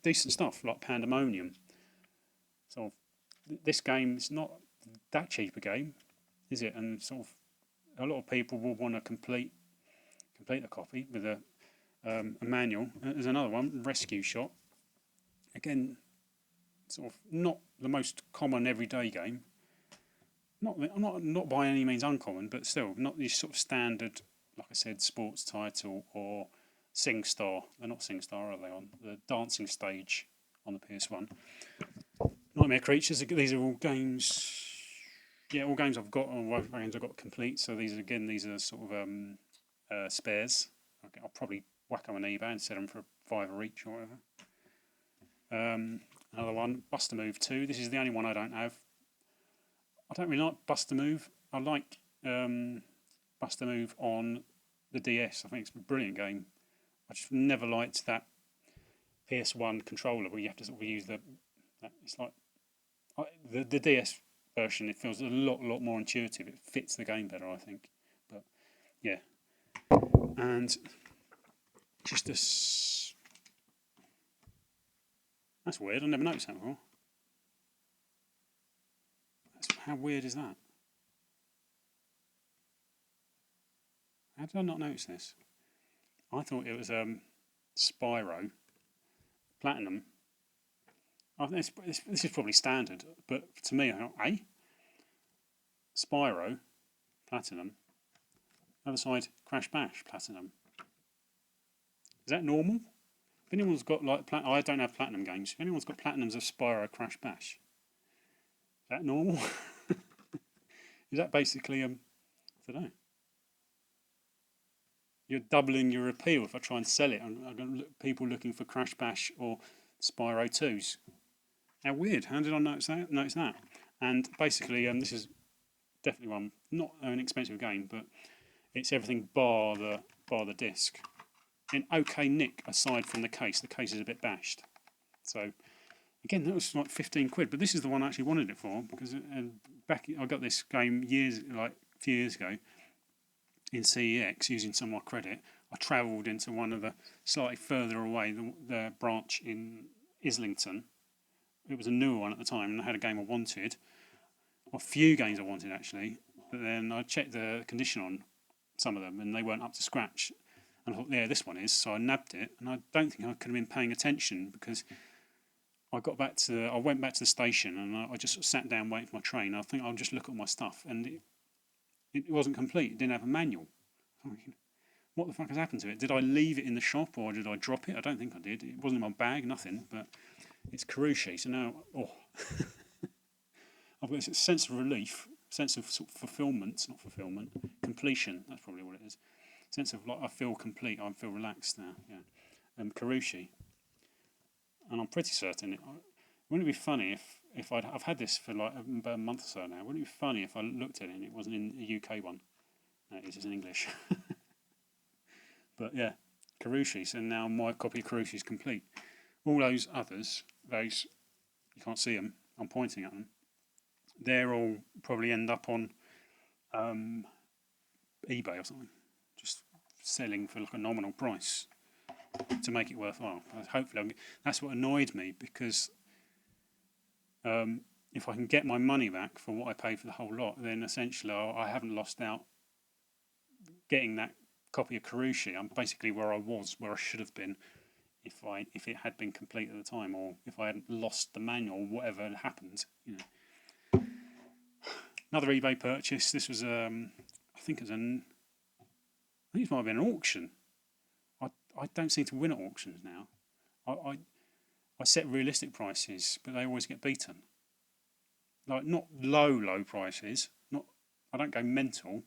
decent stuff like Pandemonium. So this game is not that cheap a game, is it? And sort of a lot of people will want to complete a copy with a manual. There's another one, Rescue Shot. Again, sort of not the most common everyday game. Not by any means uncommon, but still not the sort of standard, like I said, sports title or SingStar. They're not SingStar, are they? On the dancing stage on the PS1. Nightmare Creatures. These are all games. Yeah, all games I've got, or games I've got complete. So these are sort of spares. Okay, I'll probably whack them on eBay and sell them for £5 each or whatever. Another one, Bust a Move 2. This is the only one I don't have. I don't really like Bust a Move. I like Bust a Move on the DS. I think it's a brilliant game. I just never liked that PS1 controller where you have to sort of use it's like the DS version. It feels a lot more intuitive. It fits the game better, I think. But yeah, and just this. That's weird. I never noticed that before. How weird is that? How did I not notice this? I thought it was Spyro Platinum. I think this is probably standard, but to me, I thought, Spyro Platinum. Other side, Crash Bash Platinum. Is that normal? If anyone's got I don't have Platinum games. If anyone's got Platinums of Spyro Crash Bash, is that normal? Is that basically I don't know. You're doubling your appeal if I try and sell it. I'm going to look people looking for Crash Bash or Spyro 2s. How weird! How did I notice that? And basically, this is definitely one, not an expensive game, but it's everything bar the disc. In okay nick aside from the case. The case is a bit bashed. So again, that was like 15 quid. But this is the one I actually wanted it for, because I got this game a few years ago in CEX using some of my credit. I travelled into one of the slightly further away, the branch in Islington. It was a newer one at the time, and I had a game I wanted, or a few games I wanted actually. But then I checked the condition on some of them, and they weren't up to scratch. And I thought, yeah, this one is. So I nabbed it, and I don't think I could have been paying attention because I went back to the station, and I just sort of sat down waiting for my train. I think I'll just look at my stuff, and it wasn't complete. It didn't have a manual. I'm thinking, what the fuck has happened to it? Did I leave it in the shop, or did I drop it? I don't think I did. It wasn't in my bag, nothing. But it's Karushi, so now, I've got this sense of relief, sense of sort of fulfillment, not fulfillment, completion. That's probably what it is. Sense of like I feel complete. I feel relaxed now. Yeah, Karushi, and I'm pretty certain wouldn't it be funny if I've had this for like about a month or so now? Wouldn't it be funny if I looked at it and it wasn't in the UK one? No, it's just in English. But yeah, Karushi. So now my copy of Karushi is complete. All those others, those you can't see them. I'm pointing at them. They're all probably end up on eBay or something, just selling for like a nominal price to make it worthwhile. Hopefully, that's what annoyed me because if I can get my money back for what I paid for the whole lot, then essentially I haven't lost out getting that copy of Karushi. I'm basically where I was, where I should have been if it had been complete at the time, or if I hadn't lost the manual, whatever had happened. Another eBay purchase. This was I think it might have been an auction. I don't seem to win at auctions now. I set realistic prices, but they always get beaten. Like not low prices. I don't go mental,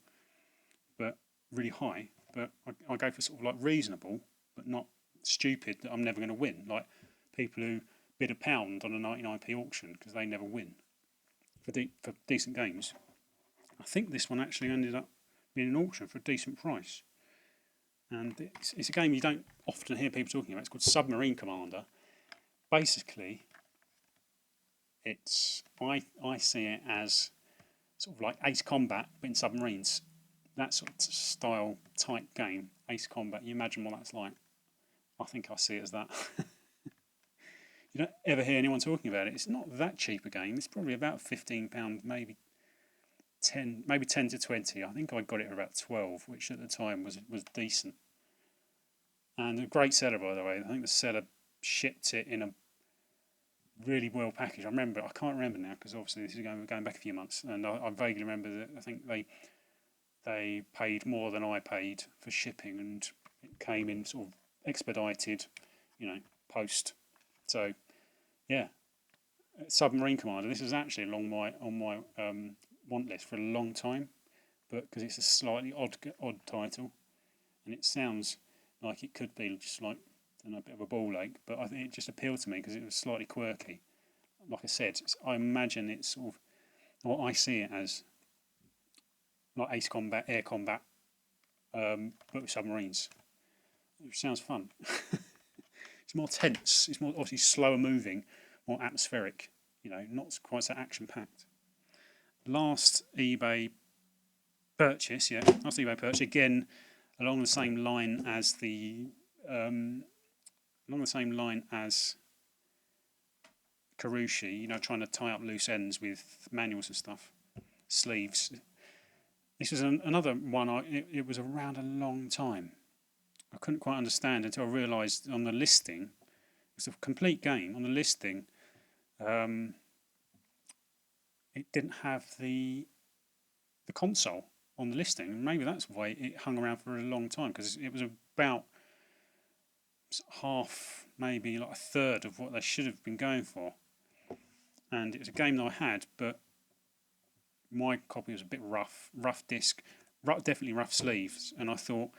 but really high. But I go for sort of like reasonable, but not stupid that I'm never going to win. Like people who bid £1 on a 99p auction because they never win for decent games. I think this one actually ended up being an auction for a decent price. And it's a game you don't often hear people talking about. It's called Submarine Commander. Basically, I see it as sort of like Ace Combat, but in submarines. That sort of style type game, Ace Combat. You imagine what that's like. I think I see it as that. You don't ever hear anyone talking about it. It's not that cheap a game. It's probably about £15, maybe 10 to 20. I think I got it for about 12, which at the time was decent. And a great seller, by the way. I think the seller shipped it in a really well packaged. I can't remember now because obviously this is going back a few months, and I vaguely remember that I think they paid more than I paid for shipping, and it came in sort of expedited, post. So, yeah, Submarine Commander. This was actually on my want list for a long time, but because it's a slightly odd title, and it sounds like it could be just like a bit of a ball ache, but I think it just appealed to me because it was slightly quirky. Like I said, I imagine it's sort of what I see it as, like Ace Combat, air combat, but with submarines. It sounds fun. It's more tense. It's more obviously slower moving, more atmospheric. Not quite so action packed. Last eBay purchase, again along the same line as Karushi. Trying to tie up loose ends with manuals and stuff, sleeves. This was another one. It was around a long time. I couldn't quite understand until I realised on the listing, it was a complete game. On the listing, it didn't have the console on the listing, and maybe that's why it hung around for a long time, because it was about half, maybe like a third of what they should have been going for. And it was a game that I had, but my copy was a bit rough disc, definitely rough sleeves, and I thought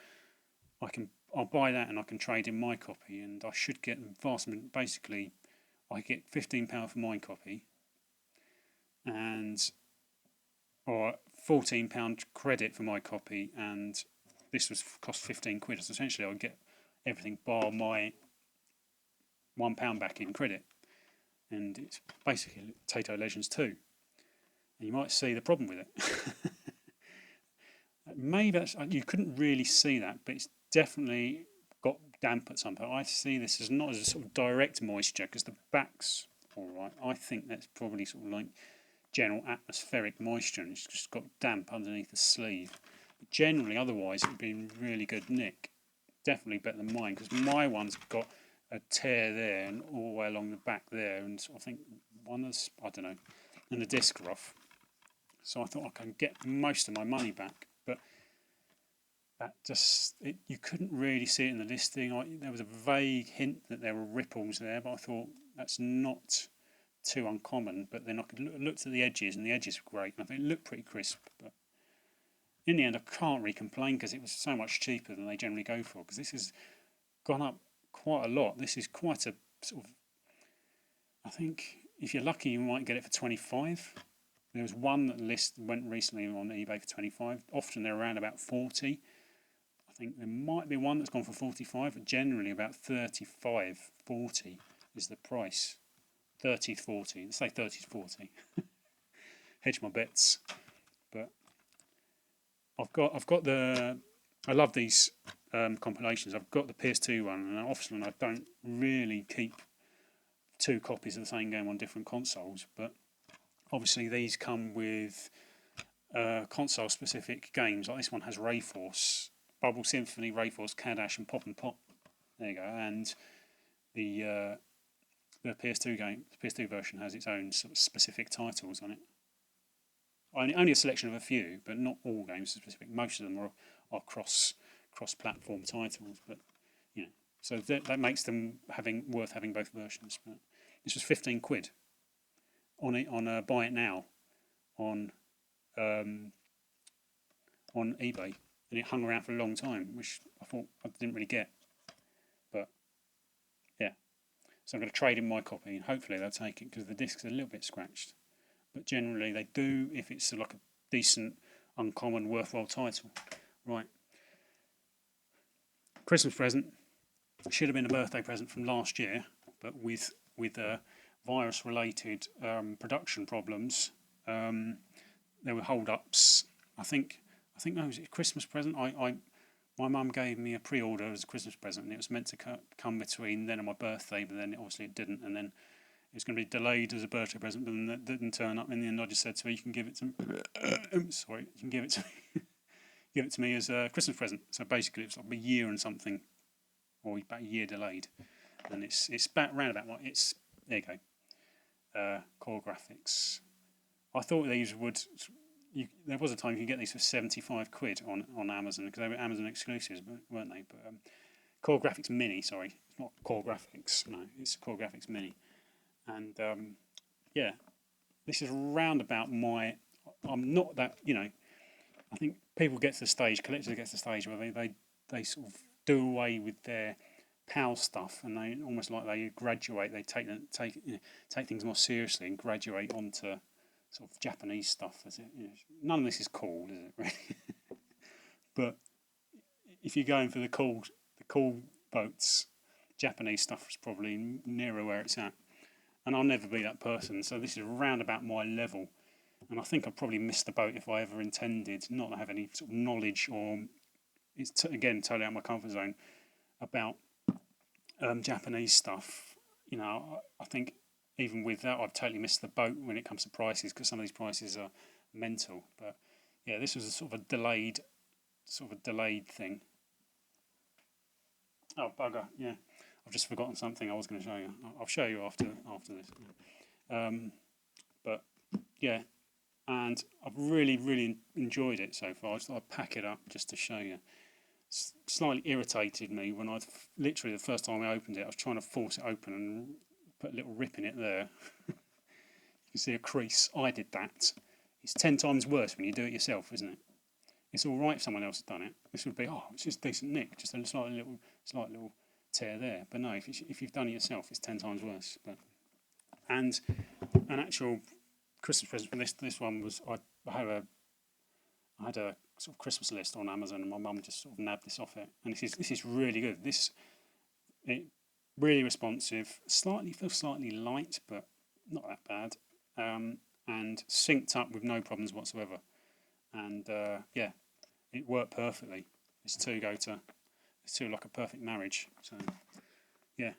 I'll buy that and I can trade in my copy, and I should get basically I get £15 for my copy, or £14 credit for my copy, and this was cost £15. So essentially I would get everything bar my £1 back in credit, and it's basically Taito Legends 2. And you might see the problem with it. Maybe you couldn't really see that, but it's definitely got damp at some point. I see this as not as a sort of direct moisture because the back's all right. I think that's probably sort of like general atmospheric moisture, and it's just got damp underneath the sleeve. But generally, otherwise, it would be in really good nick. Definitely better than mine because my one's got a tear there and all the way along the back there, and I think one is, I don't know, and the disc are off. So I thought I can get most of my money back, but that just you couldn't really see it in the listing. There was a vague hint that there were ripples there, but I thought that's not too uncommon. But then I looked at the edges, and the edges were great, and I think it looked pretty crisp. But in the end, I can't really complain because it was so much cheaper than they generally go for. Because this has gone up quite a lot. This is quite a sort of, I think if you're lucky, you might get it for 25. There was one that went recently on eBay for 25. Often they're around about 40. I think there might be one that's gone for 45, but generally about 35, 40 is the price. 30 to 40. Let's say 30 to 40. Hedge my bets. But I've got the. I love these compilations. I've got the PS2 one, and often I don't really keep 2 copies of the same game on different consoles. But obviously these come with console-specific games. Like this one has Rayforce, Bubble Symphony, Rayforce, Cadash, and Pop and Pop. There you go. And the PS2 game, the PS2 version has its own sort of specific titles on it. Only a selection of a few, but not all games are specific. Most of them are cross-platform titles, but you know, so that makes them worth having both versions. But this was £15 on Buy It Now on eBay, and it hung around for a long time, which I thought I didn't really get. But yeah, so I'm going to trade in my copy, and hopefully they'll take it because the discs are a little bit scratched. But generally they do if it's like a decent, uncommon, worthwhile title. Right. Christmas present. Should have been a birthday present from last year, but with virus-related production problems, there were hold-ups. I think that was a Christmas present. My mum gave me a pre-order as a Christmas present, and it was meant to come between then and my birthday, but then obviously it didn't, and then it was going to be delayed as a birthday present, but then that didn't turn up. In the end, I just said to her, "You can give it to me." Sorry, you can give it to me. Give it to me as a Christmas present. So basically, it's like a year and something, or about a year delayed, and it's about round about what it's. There you go. Core graphics. I thought these would. There was a time you could get these for £75 on Amazon because they were Amazon exclusives, weren't they? But Core Graphics Mini, sorry, it's not Core Graphics. No, it's Core Graphics Mini. And yeah, this is round about my. I'm not that, I think people get to the stage, collectors get to the stage where they sort of do away with their PAL stuff, and they almost like they graduate. They take things more seriously and graduate onto sort of Japanese stuff. None of this is cool, is it? Really? But if you're going for the cool boats, Japanese stuff is probably nearer where it's at. And I'll never be that person, so this is round about my level. And I think I probably missed the boat if I ever intended not to have any sort of knowledge, or it's again totally out of my comfort zone about Japanese stuff. I think even with that, I've totally missed the boat when it comes to prices because some of these prices are mental. But yeah, this was a sort of a delayed thing. Oh bugger! Yeah. I've just forgotten something I was going to show you. I'll show you after this. But yeah, and I've really enjoyed it so far. I just thought I'd pack it up just to show you. Slightly irritated me when literally the first time I opened it, I was trying to force it open and put a little rip in it there. You can see a crease. I did that. It's 10 times worse when you do it yourself, isn't it? It's all right if someone else has done it. This would be, it's just decent nick, just a slight little tear there. But no, if you've done it yourself, it's 10 times worse. And an actual Christmas present for this one was I had a sort of Christmas list on Amazon, and my mum just sort of nabbed this off it. And this is really good. It really responsive. Feels slightly light, but not that bad. And synced up with no problems whatsoever. And yeah, it worked perfectly. These two go it's sort of like a perfect marriage. So yeah,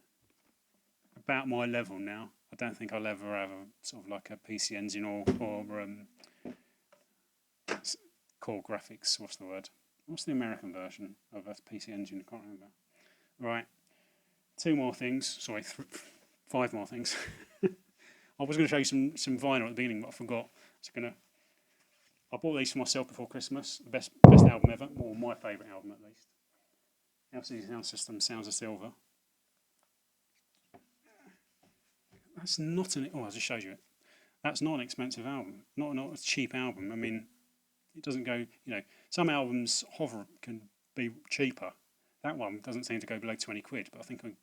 about my level now. I don't think I'll ever have a sort of like a PC Engine or core graphics. What's the word? What's the American version of a PC Engine? I can't remember. Right, 2 more things. Sorry, 5 more things. I was going to show you some vinyl at the beginning, but I forgot. I bought these for myself before Christmas. The best album ever, or my favourite album at least. LCD Sound System, Sounds of Silver. That's not an. Oh, I just showed you it. That's not an expensive album. Not a cheap album. I mean, it doesn't go. Some albums can be cheaper. That one doesn't seem to go below 20 quid, but I think I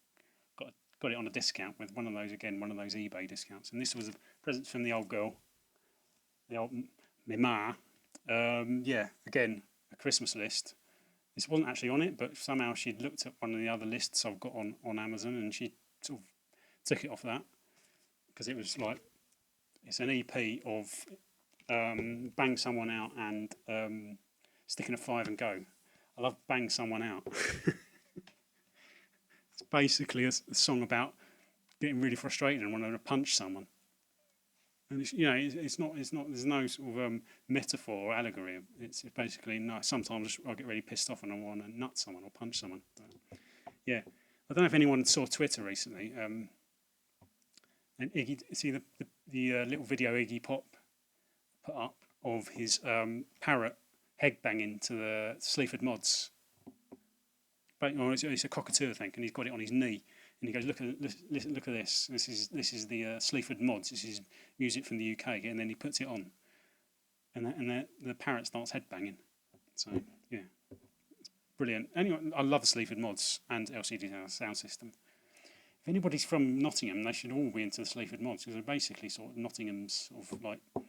got it on a discount with one of those eBay discounts. And this was a present from the old girl, my ma. Yeah, again, a Christmas list. This wasn't actually on it, but somehow she'd looked at one of the other lists I've got on Amazon, and she sort of took it off that because it was like it's an EP of Bang Someone Out and Sticking a 5 and Go. I love Bang Someone Out. It's basically a song about getting really frustrated and wanting to punch someone. And it's not. There's no sort of metaphor or allegory. It's basically no. Sometimes I get really pissed off and I want to nut someone or punch someone. But, yeah, I don't know if anyone saw Twitter recently. And Iggy, see the little video Iggy Pop put up of his parrot head banging to the Sleaford mods. But it's a cockatoo, I think, and he's got it on his knee. And he goes, look at this. This is the Sleaford mods. This is music from the UK. And then he puts it on, and the parrot starts headbanging. So yeah, it's brilliant. Anyway, I love the Sleaford mods and LCD sound system. If anybody's from Nottingham, they should all be into the Sleaford mods because they're basically sort of Nottingham's sort of like, I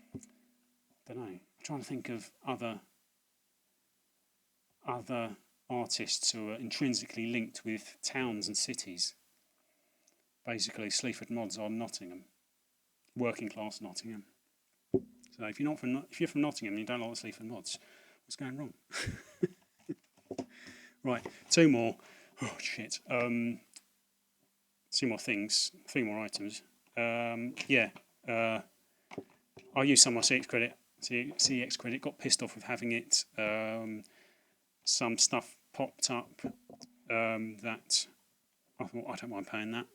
don't know. I'm trying to think of other artists who are intrinsically linked with towns and cities. Basically, Sleaford mods are Nottingham, working class Nottingham. So if you're from Nottingham and you don't like the Sleaford mods, what's going wrong? Right, 2 more. Oh shit. 2 more things, 3 more items. I used some of my CX credit. Got pissed off with having it. Some stuff popped up that I thought I don't mind paying that.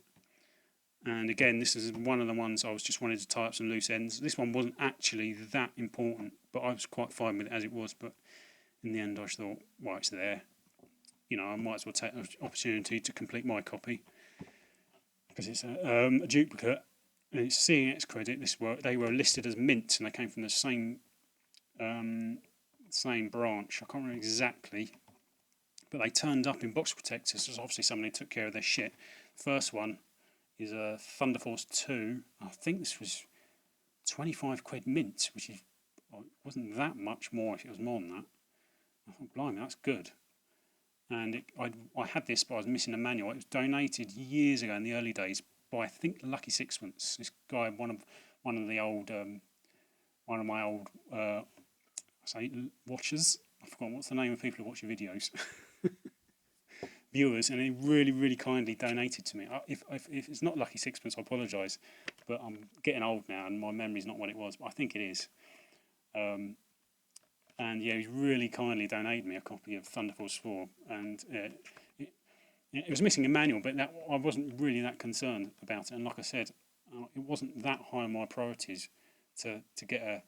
And again, this is one of the ones I was just wanted to tie up some loose ends. This one wasn't actually that important, but I was quite fine with it as it was. But in the end, I just thought, well, it's there. I might as well take the opportunity to complete my copy because it's a duplicate and it's CX credit. They were listed as mint and they came from the same branch. I can't remember exactly, but they turned up in box protectors. So obviously somebody took care of their shit. First one is a Thunderbolt 2. I think this was 25 quid mint, which wasn't that much more if it was more than that. I thought, blimey, that's good. And I had this, but I was missing a manual. It was donated years ago in the early days by, I think, Lucky Sixpence. This guy, one of my old watchers. I forgot what's the name of people who watch your videos. Viewers, and he really, really kindly donated to me. If it's not Lucky Sixpence, I apologise, but I'm getting old now and my memory's not what it was, but I think it is. And yeah, he really kindly donated me a copy of Thunderbolt Sport, and it was missing a manual, but I wasn't really that concerned about it. And like I said, it wasn't that high on my priorities to get a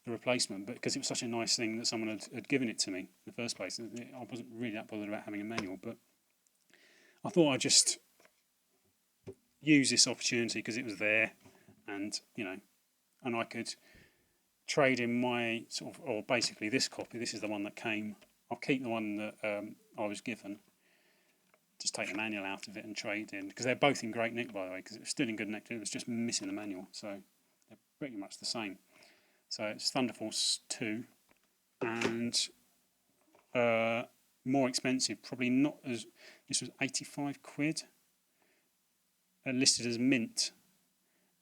replacement, but because it was such a nice thing that someone had given it to me in the first place, I wasn't really that bothered about having a manual. But I thought I'd just use this opportunity because it was there, and and I could trade in my or basically this copy. This is the one that came. I'll keep the one that I was given. Just take the manual out of it and trade in, because they're both in great nick, by the way, because it was still in good nick. It was just missing the manual, so they're pretty much the same. So it's Thunderbolt 2, and more expensive, probably not as. This was 85 quid, listed as mint,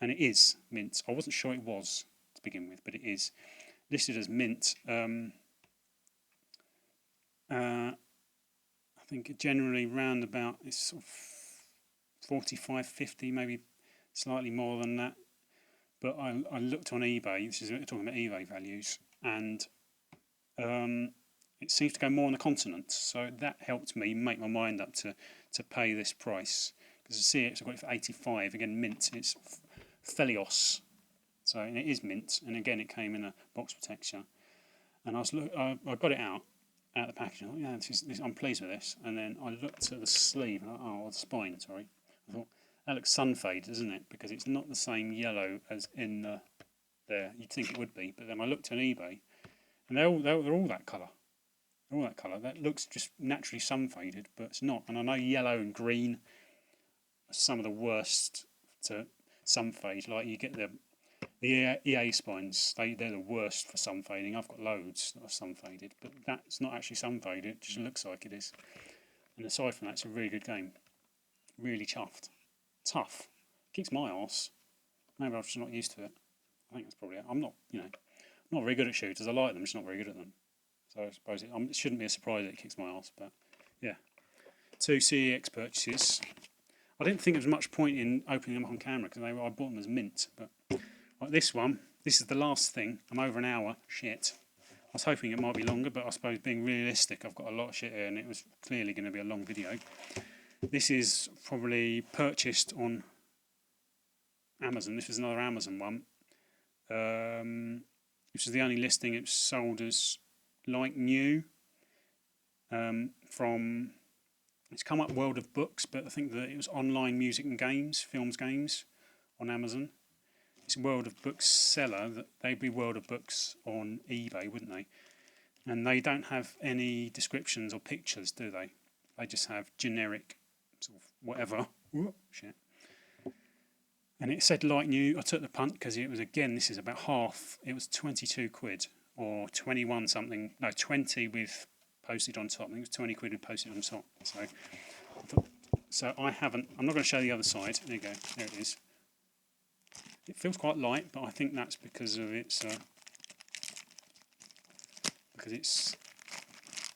and it is mint. I wasn't sure it was to begin with, but it is listed as mint. think generally round about it's sort of 45, 50, maybe slightly more than that. But I looked on eBay. This is talking about eBay values, and it seems to go more on the continent. So that helped me make my mind up to pay this price. Because the CX I got it for 85. Again, mint. It's Phelios. So and it is mint, and again it came in a box protector. And I got it out of the package. I thought, yeah, I'm pleased with this. And then I looked at the sleeve, the spine. Sorry, I thought that looks sun faded, doesn't it? Because it's not the same yellow as in there. You'd think it would be, but then I looked on eBay, and they're all that colour. They're all that colour. That looks just naturally sun faded, but it's not. And I know yellow and green are some of the worst to sun fade. Like you get the EA spines, they're the worst for sun fading. I've got loads that are sun faded, but that's not actually sun faded, it just looks like it is. And aside from that, it's a really good game. Really chuffed. Tough. Kicks my arse. Maybe I'm just not used to it. I think that's probably it. I'm not very good at shooters. I like them, just not very good at them. So I suppose it shouldn't be a surprise that it kicks my arse, but yeah. 2 CEX purchases. I didn't think there was much point in opening them up on camera because I bought them as mint, but like this one, this is the last thing. I'm over an hour. Shit. I was hoping it might be longer, but I suppose being realistic, I've got a lot of shit here, and it was clearly going to be a long video. This is probably purchased on Amazon. This was another Amazon one. This is the only listing. It's sold as like new. It's come up World of Books, but I think that it was online music and games, films games on Amazon. It's World of Books seller. They'd be World of Books on eBay, wouldn't they? And they don't have any descriptions or pictures, do they? They just have generic sort of whatever. Ooh, shit. And it said like new. I took the punt because it was, again, this is about half. It was 22 quid or 21 something. No, 20 with postage on top. I think it was 20 quid with postage on top. So I haven't. I'm not going to show the other side. There you go. There it is. It feels quite light, but I think that's because of it's a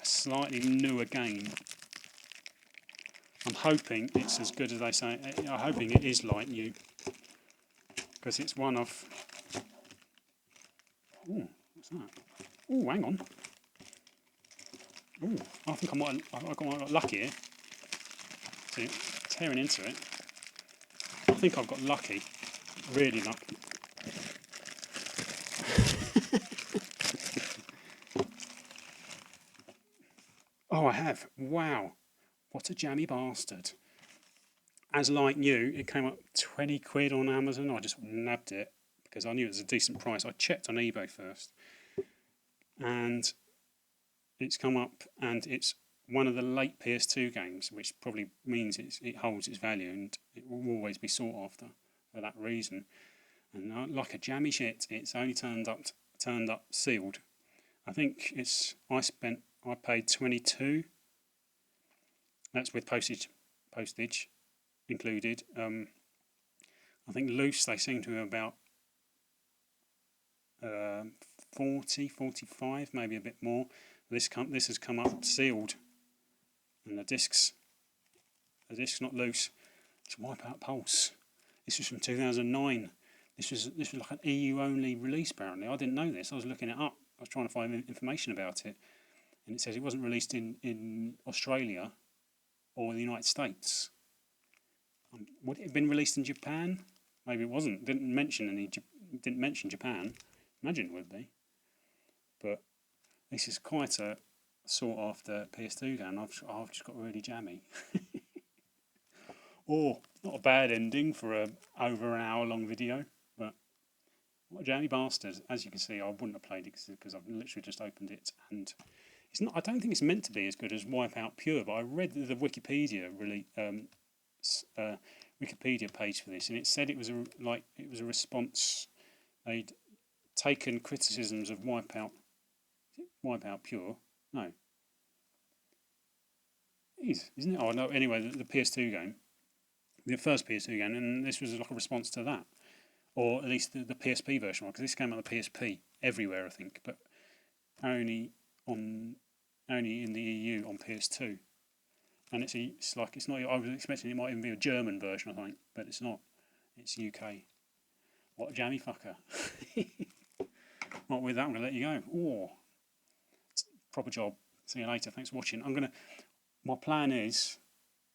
slightly newer game. I'm hoping it's as good as they say. I'm hoping it is like new, because it's one of. Ooh, what's that? Ooh, hang on. Ooh, I think I might have got lucky here. See, tearing into it. I think I've got lucky. Really lucky. Oh, I have. Wow. What a jammy bastard. As like new, it came up 20 quid on Amazon. I just nabbed it because I knew it was a decent price. I checked on eBay first. And it's come up, and it's one of the late PS2 games, which probably means it holds its value and it will always be sought after for that reason. And like a jammy shit, it's only turned up sealed. I think I paid 22. That's with postage included. I think loose they seem to be about 40, 45, maybe a bit more. This has come up sealed, and the disc's not loose. It's Wipeout Pulse. This was from 2009. This was like an EU only release apparently. I didn't know this. I was looking it up. I was trying to find information about it, and it says it wasn't released in Australia or the United States. Would it have been released in Japan? Maybe it wasn't. Didn't mention Japan. Imagine it would be. But this is quite a sought after PS2 game. I've just got really jammy. Oh, not a bad ending for a over an hour long video, but what a jammy bastard. As you can see, I wouldn't have played it because I've literally just opened it, and it's not. I don't think it's meant to be as good as Wipeout Pure, but I read the Wikipedia Wikipedia page for this, and it said it was a response. They'd taken criticisms of Wipeout Pure. No. It is, isn't it? Oh no. Anyway, the PS2 game, the first PS2 game, and this was like a response to that, or at least the PSP version, because this came out on the PSP everywhere, I think, but only in the EU on PS2. and it's not. I was expecting it might even be a German version, I think, but it's not. It's UK. What a jammy fucker! Well, with that, I'm gonna let you go. Oh, proper job. See you later. Thanks for watching. My plan is,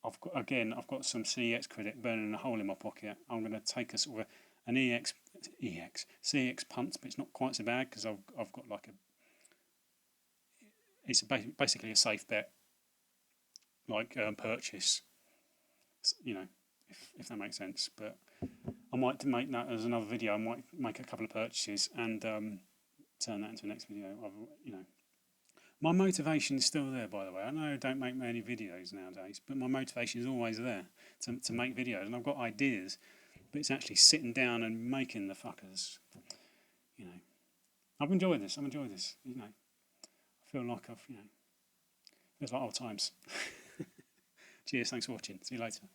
I've got some CEX credit burning a hole in my pocket. I'm going to take a sort of an CEX punt, but it's not quite so bad because I've got like it's basically a safe bet, like purchase, you know, if that makes sense. But I might make that as another video. I might make a couple of purchases and turn that into a next video. My motivation is still there, by the way. I know I don't make many videos nowadays, but my motivation is always there to make videos, and I've got ideas, but it's actually sitting down and making the fuckers. I've enjoyed this. I feel like feels like old times. Cheers, thanks for watching. See you later.